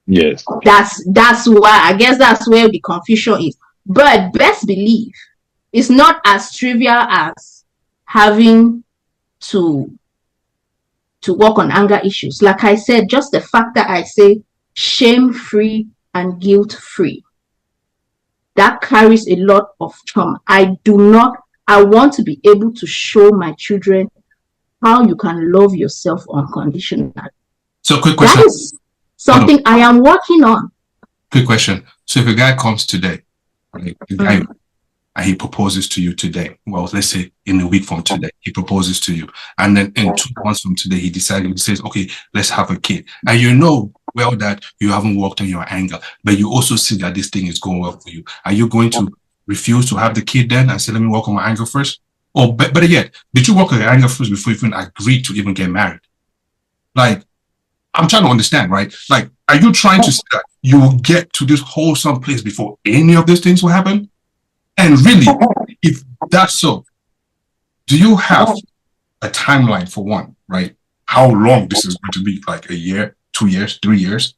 Yes. That's why I guess that's where the confusion is. But best believe it's not as trivial as having to work on anger issues. Like I said, just the fact that I say shame-free and guilt-free, that carries a lot of trauma. I want to be able to show my children how you can love yourself unconditionally. So quick question. That is something I am working on. Quick question. So if a guy comes today, right, and he proposes to you today, well, let's say in a week from today, he proposes to you. And then in 2 months from today, he says, okay, let's have a kid. And you know well that you haven't worked on your anger, but you also see that this thing is going well for you. Are you going to refuse to have the kid then and say, let me work on my anger first? Or better yet, did you work on your anger first before you even agreed to even get married? Like, I'm trying to understand, right? Like, are you trying to say that you will get to this wholesome place before any of these things will happen? And really, if that's so, do you have a timeline for one, right? How long this is going to be, like a year, 2 years, 3 years?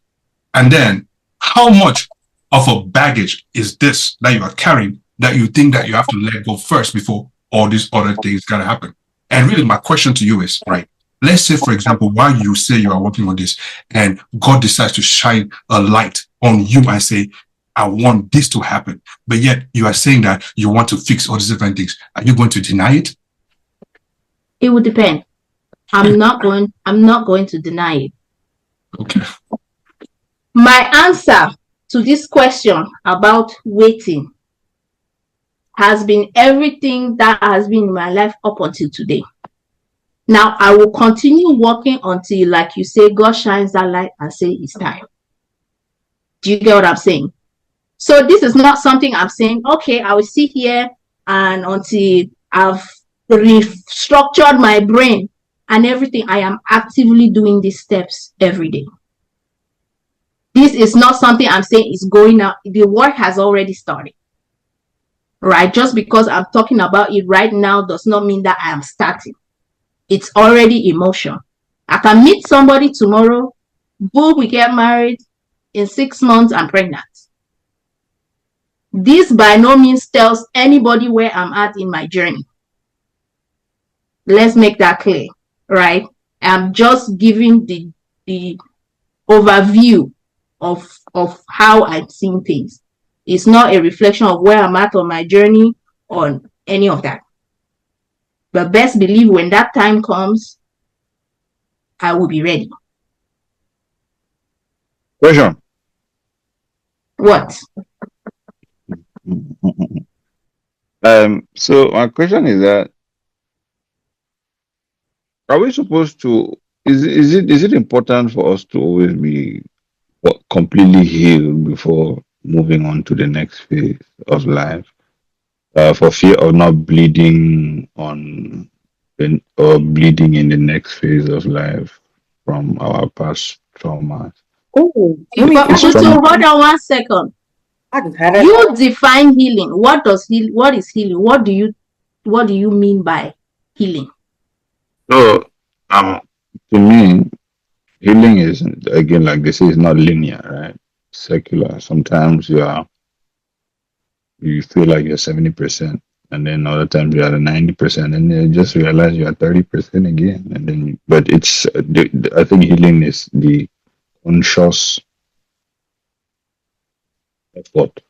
And then how much of a baggage is this that you are carrying that you think that you have to let go first before all these other things gotta happen? And really my question to you is, right, let's say, for example, while you say you are working on this and God decides to shine a light on you and say, I want this to happen, but yet you are saying that you want to fix all these different things. Are you going to deny it? It would depend. I'm not going to deny it. Okay. My answer to this question about waiting has been everything that has been in my life up until today. Now, I will continue working until, like you say, God shines that light and say it's time. Do you get what I'm saying? So this is not something I'm saying, okay, I will sit here and until I've restructured my brain and everything. I am actively doing these steps every day. This is not something I'm saying is going out. The work has already started. Right? Just because I'm talking about it right now does not mean that I am starting. It's already in motion. I can meet somebody tomorrow, boom, we get married. In 6 months, I'm pregnant. This by no means tells anybody where I'm at in my journey. Let's make that clear, right? I'm just giving the overview of how I'm seeing things. It's not a reflection of where I'm at on my journey or any of that. But best believe when that time comes, I will be ready. Question. What? So my question is that, are we supposed to, is it important for us to always be completely healed before moving on to the next phase of life, for fear of not bleeding on or bleeding in the next phase of life from our past traumas? Oh, Hold on 1 second. You define healing. What is healing? What do you mean by healing? So, to me, healing is again like this is not linear, right? Secular. Sometimes you feel like you're 70%, and then other times you're at 90%, and then you just realize you're at 30% again, and then but it's I think healing is the conscious effort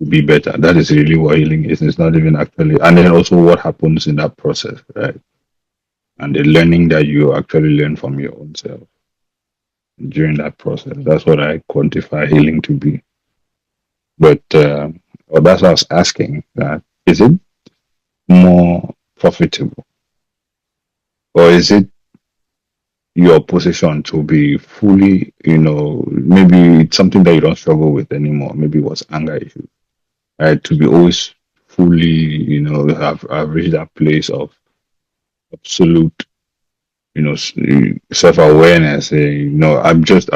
to be better. That is really what healing is. It's not even actually, and then also what happens in that process, right? And the learning that you actually learn from your own self during that process. That's what I quantify healing to be. But well, that's what I was asking. That is it more profitable, or is it your position to be fully, maybe it's something that you don't struggle with anymore. Maybe it was anger issue, right? To be always fully, have reached that place of absolute, self-awareness. I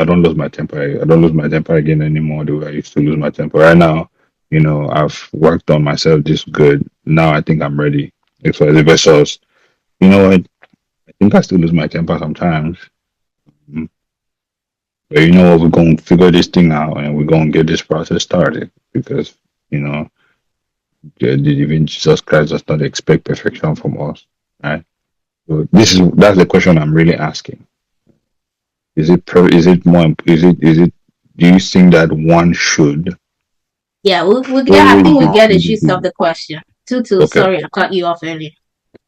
don't lose my temper. I don't lose my temper again anymore the way I used to lose my temper. Right now, I've worked on myself this good. Now I think I'm ready. Versus, you know what? I think I still lose my temper sometimes. Mm. But you know what? We're going to figure this thing out and we're going to get this process started because, you know, even Jesus Christ does not expect perfection from us, right? So that's the question I'm really asking. Is it more, is it, do you think that one should Yeah, I always think we be get the fully gist of healed? the question. Tutu, Okay. sorry, I cut you off earlier.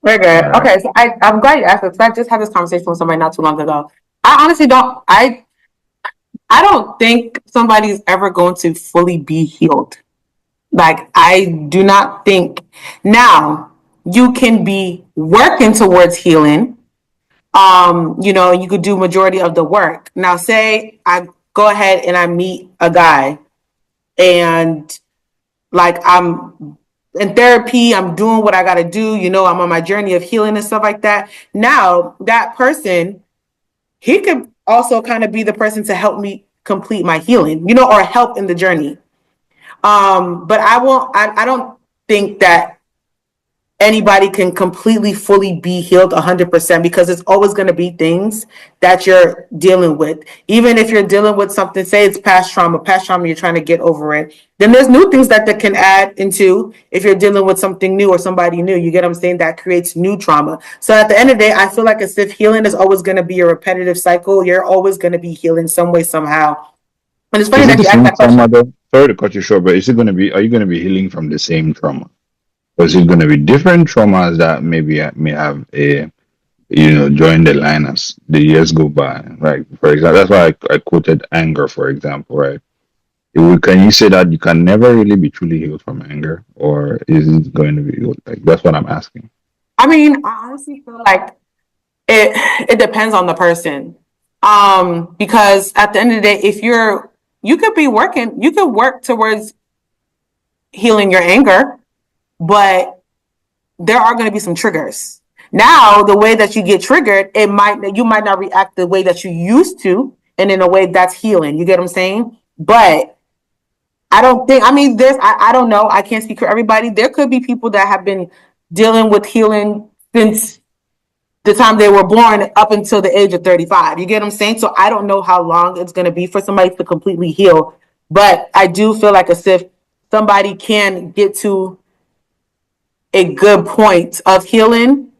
Very good. All right. Okay, so I'm glad you asked this. 'Cause I just had this conversation with somebody not too long ago. I honestly don't. I don't think somebody's ever going to fully be healed. Like I do not think. Now you can be working towards healing. You could do majority of the work. Now, say I go ahead and I meet a guy, and like I'm in therapy, I'm doing what I got to do. I'm on my journey of healing and stuff like that. Now that person, he could also kind of be the person to help me complete my healing, or help in the journey. But I won't. I don't think that anybody can completely, fully be healed 100% because it's always going to be things that you're dealing with. Even if you're dealing with something, say it's past trauma, you're trying to get over it. Then there's new things that can add into if you're dealing with something new or somebody new. You get what I'm saying? That creates new trauma. So at the end of the day, I feel like as if healing is always going to be a repetitive cycle. You're always going to be healing some way, somehow. And it's funny Is it that the you asked same that trauma question. though? Sorry to cut you short, but are you going to be healing from the same trauma? Or is it going to be different traumas that maybe may have during the line as the years go by? Like, for example, that's why I quoted anger, for example, right? Can you say that you can never really be truly healed from anger, or is it going to be healed? Like, that's what I'm asking. I mean, I honestly feel like it depends on the person. Because at the end of the day, if you could be working, you could work towards healing your anger, but there are going to be some triggers. Now, the way that you get triggered, you might not react the way that you used to, and in a way that's healing. You get what I'm saying? But I don't think. I mean, I don't know. I can't speak for everybody. There could be people that have been dealing with healing since the time they were born up until the age of 35. You get what I'm saying? So I don't know how long it's going to be for somebody to completely heal. But I do feel like as if somebody can get to a good point of healing,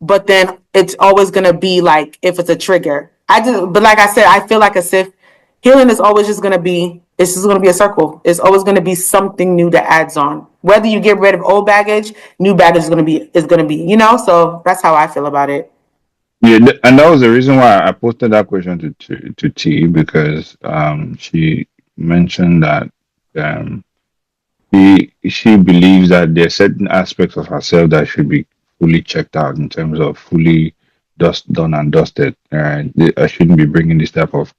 but then it's always going to be like if it's a trigger. But like I said, I feel like as if healing is always just going to be, it's just going to be a circle. It's always going to be something new that adds on. Whether you get rid of old baggage, new baggage is going to be, so that's how I feel about it. Yeah, and that was the reason why I posted that question to T, because she mentioned that um she believes that there are certain aspects of herself that should be fully checked out in terms of fully done and dusted. And I shouldn't be bringing this type of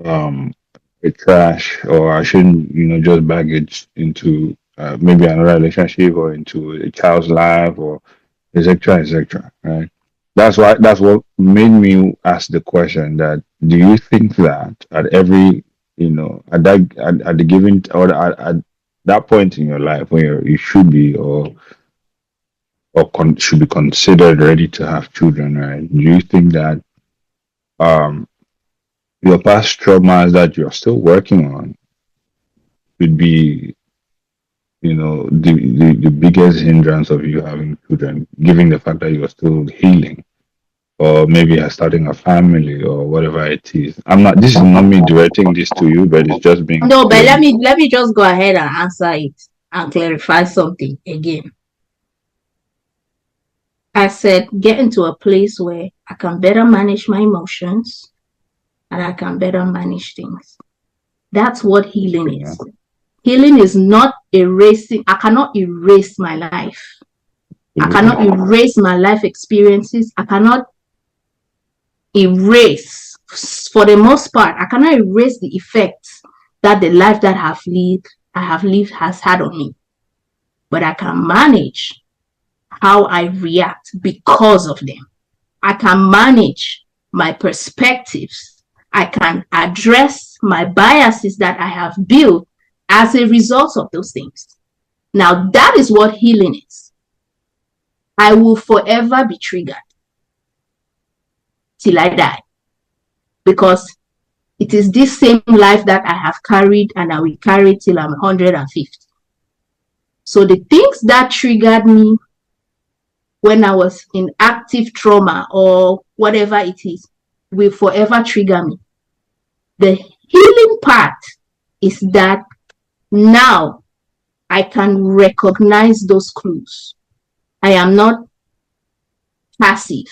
um a trash, or I shouldn't, just baggage into maybe another relationship or into a child's life, or etc. etc. Right? That's what made me ask the question that do you think that at every at the given or at that point in your life where you should be, or or should be considered ready to have children, right? Do you think that your past traumas that you're still working on would be, the biggest hindrance of you having children, given the fact that you're still healing, or maybe you're starting a family or whatever it is? This is not me directing this to you, but it's just being. No, but let me just go ahead and answer it and clarify something again. I said, get into a place where I can better manage my emotions and I can better manage things. That's what healing is. Healing is not erasing. I cannot erase my life. I cannot erase my life experiences. I cannot erase, for the most part, I cannot erase the effects that the life that I have lived has had on me. But I can manage how I react because of them. I can manage my perspectives. I can address my biases that I have built as a result of those things. Now, that is what healing is. I will forever be triggered till I die, because it is this same life that I have carried and I will carry till I'm 150. So the things that triggered me when I was in active trauma or whatever it is will forever trigger me. The healing part is that now I can recognize those clues. I am not passive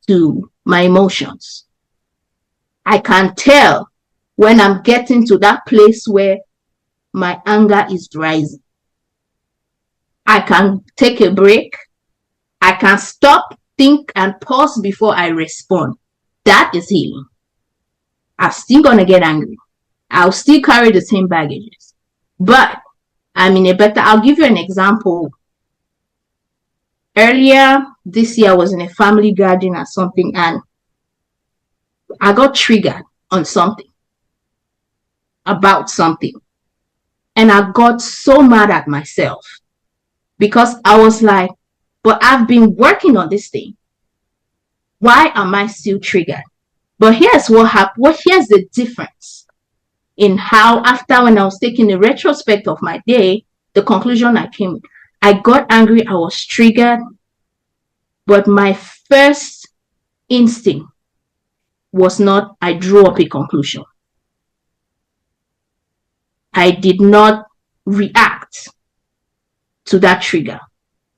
to my emotions. I can tell when I'm getting to that place where my anger is rising. I can take a break. I can stop, think, and pause before I respond. That is healing. I'm still going to get angry. I'll still carry the same baggages. But I'm in a better... I'll give you an example. Earlier this year, I was in a family gathering or something, and I got triggered on something, about something. And I got so mad at myself because I was like, but I've been working on this thing. Why am I still triggered? But here's what happened. Here's the difference in how, after when I was taking a retrospect of my day, the conclusion I came with. I got angry, I was triggered, but my first instinct was not, I drew up a conclusion. I did not react to that trigger.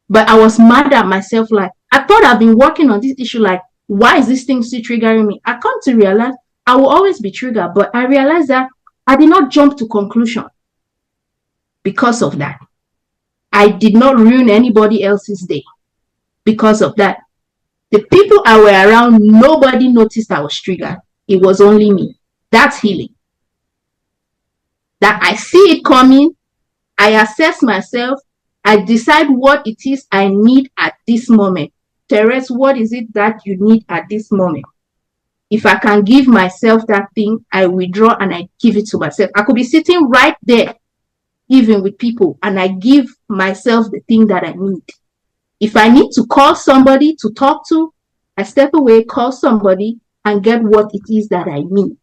But I was mad at myself, like, I thought I've been working on this issue, like, why is this thing still triggering me? I come to realize I will always be triggered, but I realized that I did not jump to conclusion because of that. I did not ruin anybody else's day because of that. The people I were around, nobody noticed I was triggered. It was only me. That's healing. That I see it coming, I assess myself, I decide what it is I need at this moment. Terez, what is it that you need at this moment? If I can give myself that thing, I withdraw and I give it to myself. I could be sitting right there, even with people, and I give myself the thing that I need. If I need to call somebody to talk to, I step away, call somebody, and get what it is that I need.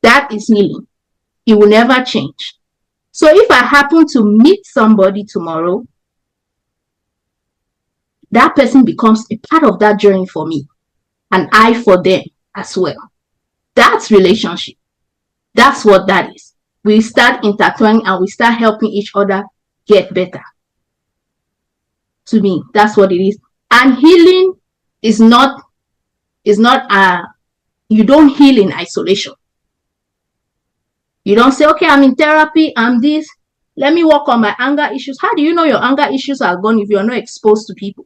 That is healing. It will never change. So if I happen to meet somebody tomorrow, that person becomes a part of that journey for me, and I for them as well. That's relationship. That's what that is. We start intertwining and we start helping each other get better. To me, that's what it is. And healing is not you don't heal in isolation. You don't say, okay, I'm in therapy, I'm this, let me work on my anger issues. How do you know your anger issues are gone if you're not exposed to people?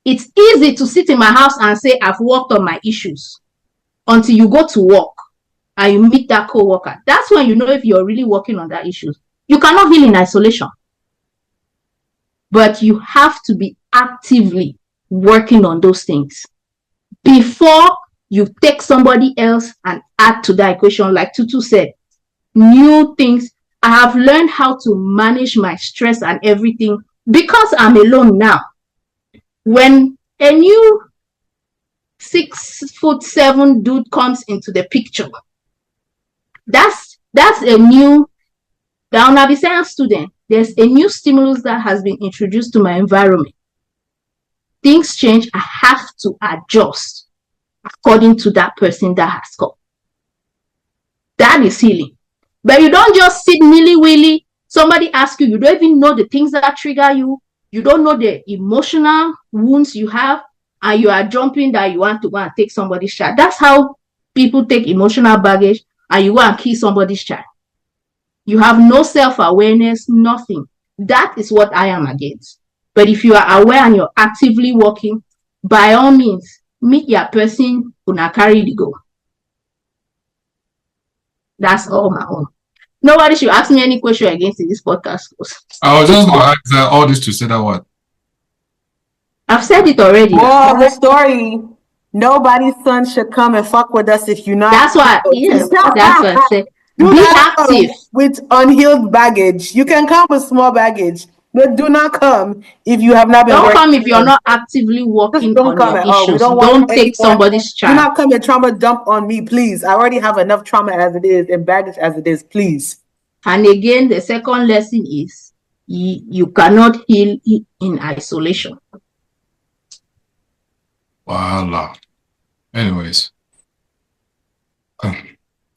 It's easy to sit in my house and say, I've worked on my issues, until you go to work and you meet that co-worker. That's when you know if you're really working on that issue. You cannot heal in isolation. But you have to be actively working on those things before you take somebody else and add to that equation. Like Tutu said, new things. I have learned how to manage my stress and everything because I'm alone now, when a new 6'7" dude comes into the picture, that's a new, down a science student, there's a new stimulus that has been introduced to my environment. Things change. I have to adjust according to that person that has come. That is healing. But you don't just sit nilly-willy. Somebody asks you, you don't even know the things that trigger you. You don't know the emotional wounds you have, and you are jumping that you want to go and take somebody's child. That's how people take emotional baggage, and you go and kill somebody's child. You have no self-awareness, nothing. That is what I am against. But if you are aware and you're actively working, by all means, meet your person who na carry the go. That's all my own. Nobody should ask me any question against this podcast. I was just going to ask all this to say that what? I've said it already. Well, the story. Nobody's son should come and fuck with us if you're not. That's why. Yes, that's what I said. Do Be not come active. with unhealed baggage. You can come with small baggage, but do not come if you have not been. Don't come if you're not actively working on your issues. Don't take somebody's child. Do not come and trauma dump on me, please. I already have enough trauma as it is and baggage as it is, please. And again, the second lesson is you cannot heal in isolation. Voila. Anyways, I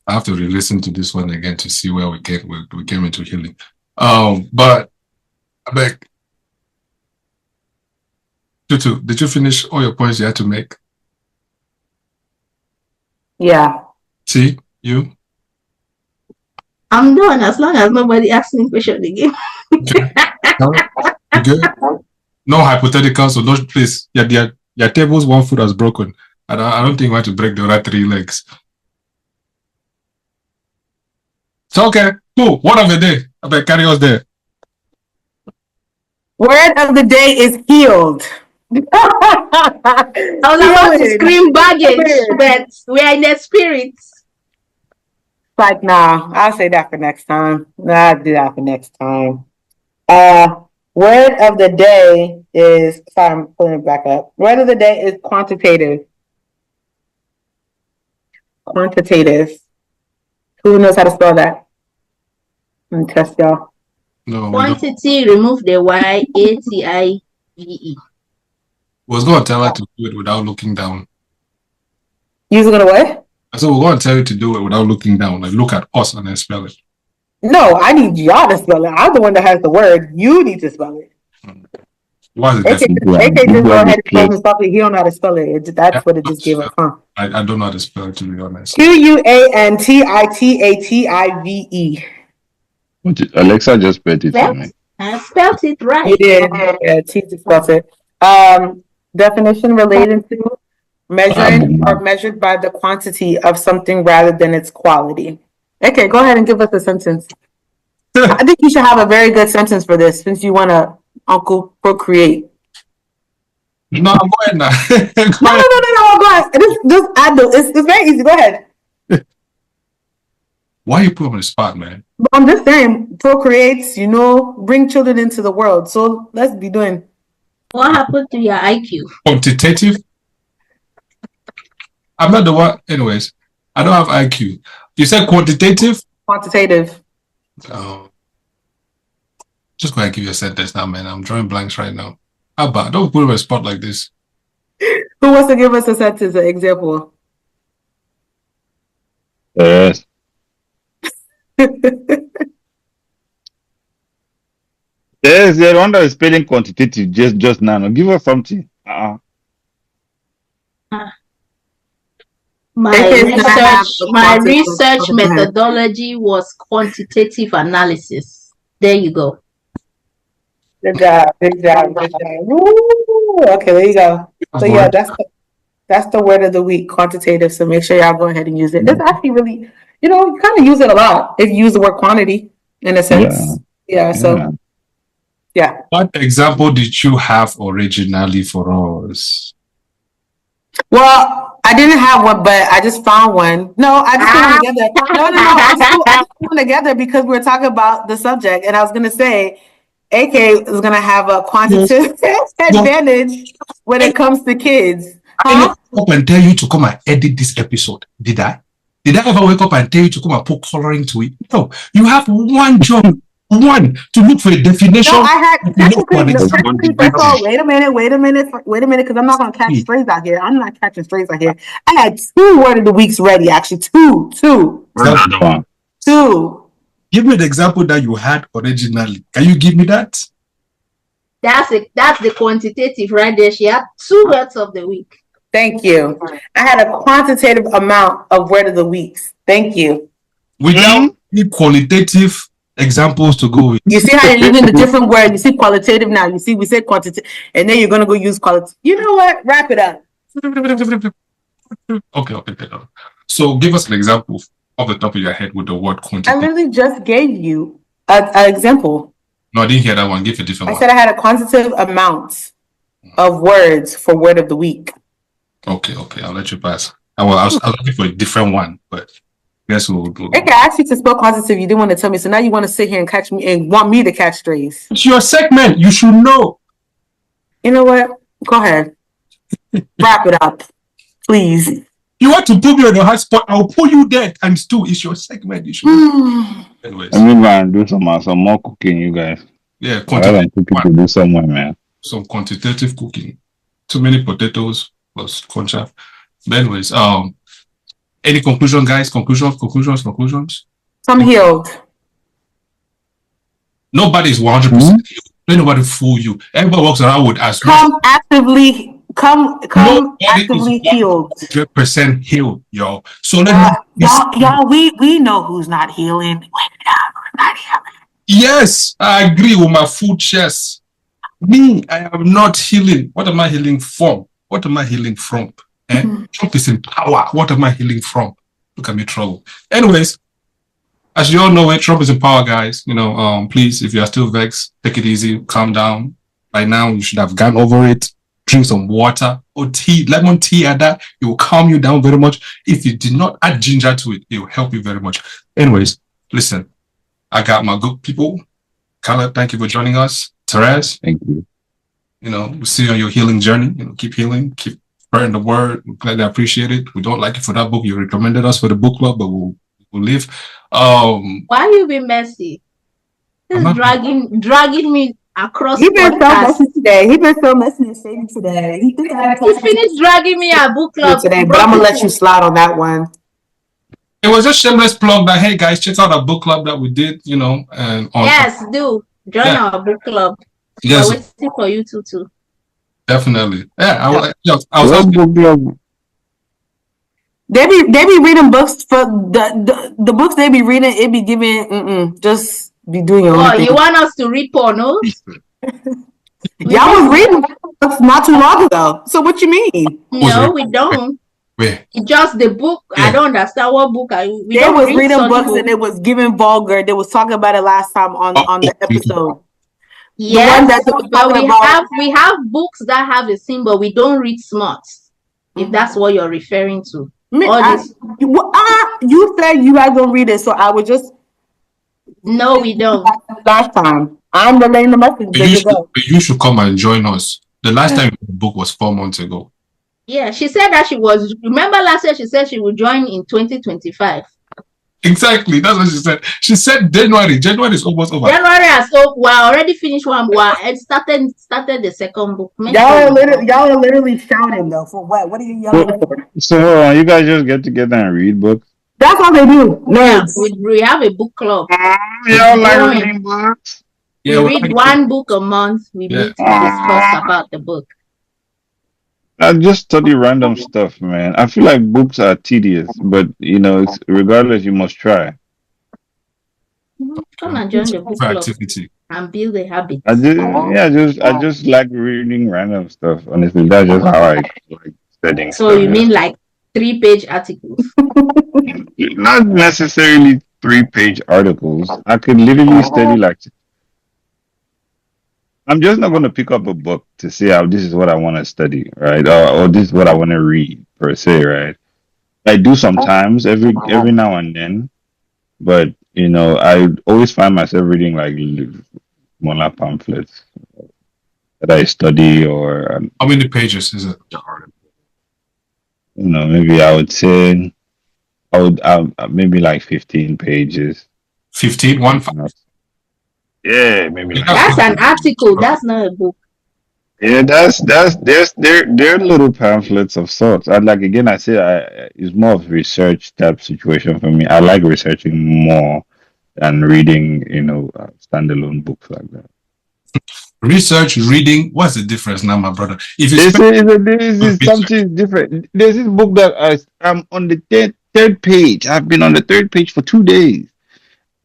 have to re-listen to this one again to see where we came into healing. But I beg, Tutu, did you finish all your points you had to make? Yeah. See, you? I'm done as long as nobody asks me question again. Okay. You good? No hypotheticals, so no, please. Your table's 1 foot has broken. I don't think we have to break the other 3 legs. So, okay, cool. Word of the day. I bet carry us there. Word of the day is healed. I was about to scream baggage, but we are in the spirits. Like, nah, I'll say that for next time. I'll do that for next time. Word of the day is, sorry, I'm pulling it back up. Word of the day is quantitative. Quantitative. Who knows how to spell that? Let me test y'all. No, Quantity, remove the Y, A-T-I-V-E. Was going to tell her to do it without looking down. You're gonna what? I said we're going to tell you to do it without looking down. Like, look at us and then spell it. No, I need y'all to spell it. I'm the one that has the word. You need to spell it. Why is it AK different? just go ahead and spell his stuff. He don't know how to spell it. That's what it just gave us, huh? I don't know how to spell it, to be honest. Quantitative. Alexa just spelled it for me. I spelled it right. You did. Yeah, T just spelled it. Definition related to measuring or measured by the quantity of something rather than its quality. Okay, go ahead and give us a sentence. I think you should have a very good sentence for this since you want to Uncle procreate. No, I'm going now. No, go ahead. Just add it's very easy. Go ahead. Why you put him on the spot, man? I'm just saying, procreates, bring children into the world. So let's be doing. What happened to your IQ? Quantitative? I'm not the one. Anyways, I don't have IQ. You said quantitative? Quantitative. Just go ahead and give you a sentence now, man. I'm drawing blanks right now. How about don't put him on a spot like this? Who wants to give us a sentence, an example? Yes. Yes, the one that is spelling quantitative just now. No, give us something. My research methodology was quantitative analysis. There you go. Good job. Woo! Okay, there you go. So yeah, that's the word of the week, quantitative. So make sure y'all go ahead and use it. It's actually really, you kind of use it a lot if you use the word quantity in a sense. Yeah. So yeah. What example did you have originally for us? Well, I didn't have one, but I just found one. No, I just put them together. No. I just put them together because we were talking about the subject, and I was gonna say AK is gonna have a quantitative advantage when it comes to kids. I didn't wake up and tell you to come and edit this episode. Did I? Did I ever wake up and tell you to come and put coloring to it? No. You have one job, one, to look for a definition. No, I had technically, example. first of all, wait a minute, because I'm not gonna catch strays out here. I'm not catching strays out here. I had 2 word of the weeks ready, actually. Two. Another one. 2. Give me the example that you had originally. Can you give me that? That's the quantitative right there. She had 2 words of the week. Thank you. I had a quantitative amount of word of the weeks. Thank you. Without any qualitative examples to go with. You see how you're using the different words. You see qualitative now. You see we said quantitative, and then you're gonna go use qualitative. You know what? Wrap it up. Okay. So give us an example off the top of your head with the word I quantitative. literally just gave you an example. No, I didn't hear that one. Give a different I one. said I had a quantitative amount of words for word of the week. Okay. I'll let you pass. I was looking for a different one, but I guess we'll do. Okay, I asked you to spell quantitative. You didn't want to tell me, so now you want to sit here and catch me and want me to catch strays. It's your segment. You should know. You know what? Go ahead. Wrap it up, please. You want to put me on the hot spot? I'll pull you there times 2. It's your segment. You should know. Anyways, Let me go and do some more cooking, you guys. yeah, I haven't cooking to do somewhere, man. some quantitative cooking. Too many potatoes plus concha. But anyways, any conclusion, guys? Conclusions? I'm healed. Nobody's 100%. Let nobody fool you. Everybody walks around with as much Come actively healed. 100% healed, y'all. So let me Y'all, we know who's not healing. Who's not healing. Yes, I agree with my full chest. Me, I am not healing. What am I healing from? What am I healing from? Trump is in power. What am I healing from? Look at me, trouble. Anyways, as you all know, Trump is in power, guys. Please, if you are still vexed, take it easy, calm down. By now, you should have gone over it. Drink some water or tea, lemon tea at that. It will calm you down very much. If you did not add ginger to it, it will help you very much. Anyways, listen, I got my good people. Caleb, thank you for joining us. Terez, Thank you. we'll see you on your healing journey. Keep healing, keep spreading the word. We're glad they appreciate it. We don't like it for that book. You recommended us for the book club, but we'll leave. Why you be messy? He's dragging me across. He been so messy today. He been so messy and shady today. He's finished dragging me at book club today, but I'm gonna let you slide on that one. It was just shameless plug that, hey guys, check out our book club that we did, and on. Yes, do join our book club. Yes, we're waiting for you too. definitely. Yeah, I was What book club? They be reading books for the books they be reading. It be giving just be doing your own thing. You want us to read porno? Y'all was reading books not too long ago. So what you mean? No, we don't. Where? It's just the book. Yeah. I don't understand what book. They was reading books and it was giving vulgar. They was talking about it last time on the episode. Yes, but we have books that have a symbol. We don't read smart. If that's what you're referring to. You said you guys don't read it, so I would just. No, we don't. Last time, I'm relaying the message. You should come and join us. The last time the book was 4 months ago. Yeah, she said that she was. Remember last year she said she would join in 2025. Exactly, that's what she said. She said January. January is almost over. January has we're already finished one. And started the second book. Y'all are literally shouting though for what? What are you yelling for? So you guys just get together and read books? That's what they do. Yeah, we have a book club. Y'all like reading books? Yeah, we read one book a month. We meet to discuss about the book. I just study random stuff, man. I feel like books are tedious, but it's, regardless, you must try. Come and join the book club activity and build a habit. I just like reading random stuff. Honestly, that's just how I like studying. So stuff, you mean like 3-page articles? Not necessarily 3-page articles. I could literally study like. I'm just not going to pick up a book to say, this is what I want to study, right? Or this is what I want to read, per se, right? I do sometimes, every now and then, but, I always find myself reading, like, smaller pamphlets that I study, or How many pages is it? maybe I would say I would maybe like 15 pages. 15? One five. Yeah, maybe Yeah, like that's That's good. an article. That's not a book. yeah. They're little pamphlets of sorts. And like again, I say it's more of research type situation for me. I like researching more than reading, standalone books like that. Research, reading. What's the difference now, my brother? If you This spend is something different. There's this book that I'm on the third page. I've been on the third page for 2 days.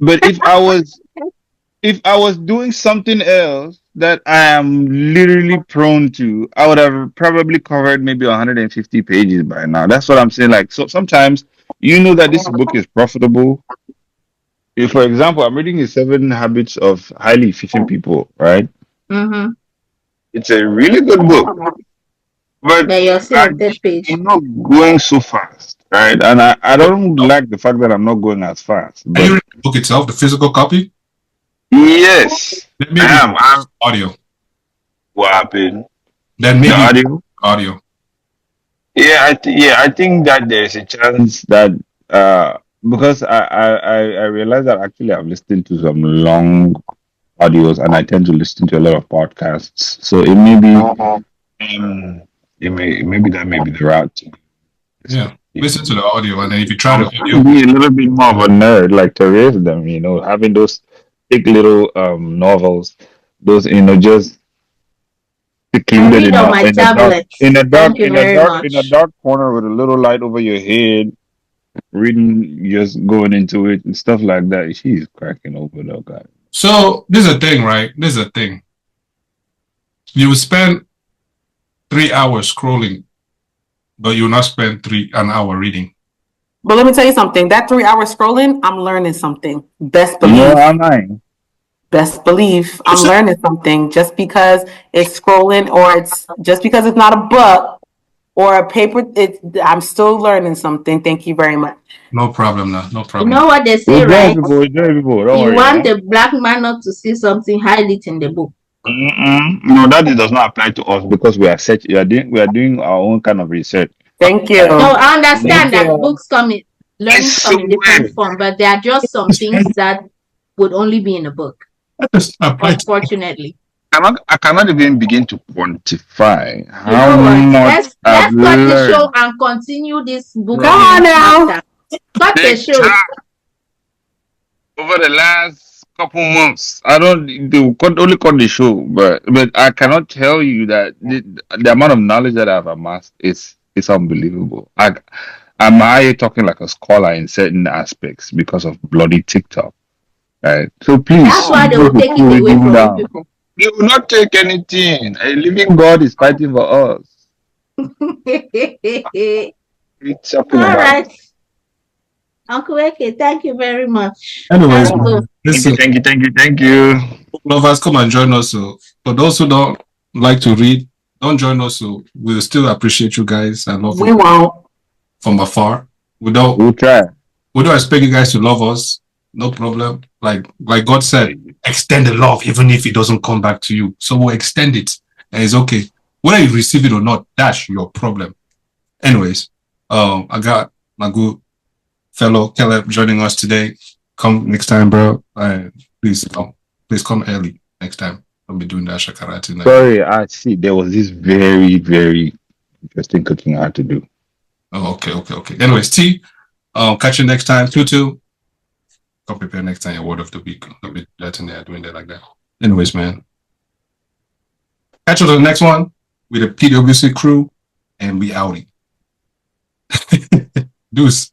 But if I was doing something else that I am literally prone to, I would have probably covered maybe 150 pages by now. That's what I'm saying. Like, so sometimes that this book is profitable. If, for example, I'm reading the 7 Habits of Highly Efficient People, right? Mm-hmm. It's a really good book, but But you're still on third page. I'm not going so fast, right? And I don't like the fact that I'm not going as fast. Are you But reading the book itself, the physical copy? yes, Then I maybe am. audio. What happened? Then The maybe audio? audio. Yeah, I think that there's a chance that because I realized that actually I've listened to some long audios, and I tend to listen to a lot of podcasts. So it may be maybe that may be the route. Yeah. Listen to the audio, and then if you try I'm the trying to video, be a little bit more of a nerd like Terez, them, having those thick little novels, those just I secluded read on my tablet. Thank you very in a much. dark corner with a little light over your head, reading, just going into it and stuff like that. She's cracking over though, guy. so this is a thing, right? This is a thing. You will spend 3 hours scrolling, but you will not spend an hour reading. But let me tell you something. That 3 hour scrolling, I'm learning something. Best You know believe. what I'm lying? Best believe I'm learning something. Just because it's scrolling, or it's just because it's not a book or a paper, I'm still learning something. Thank you very much. No problem now. No You problem. know what they say, We're right? people. Don't You worry. want the black man not to see something, hide it in the book. No, that does not apply to us because we are doing our own kind of research. Thank you. No, I understand Thank that you. books learnings come in different form, but there are just some things that would only be in a book, unfortunately. I cannot even begin to quantify You how know what? much Let's cut the learned. show and continue this book. Come on now. Cut the Big show. time. Over the last couple months, only cut the show, but I cannot tell you that the amount of knowledge that I've amassed is unbelievable. Am I talking like a scholar in certain aspects because of bloody TikTok? Right. So please, That's why they will take it away from you people. They will not take anything. A living God is fighting for us. It's All right. Uncle Eke, thank you very much. Anyways, Thank you. Lovers, come and join us. So for those who don't like to read, don't join us. So we'll still appreciate you guys and love We you won't. from afar. We'll try. We don't expect you guys to love us. No problem. Like God said, extend the love even if it doesn't come back to you. So we'll extend it, and it's okay. Whether you receive it or not, that's your problem. Anyways, I got my good fellow Caleb joining us today. Come next time, bro. Please come early next time. I'll be doing that shakara tonight. Sorry, I see. There was this very, very interesting cooking I had to do. Oh, okay. Anyways, T. Catch you next time. Tutu. Come prepare next time your word of the week. I'll be letting there doing that like that. Anyways, man. Catch you on the next one with the PWC crew, and we outie. Deuce.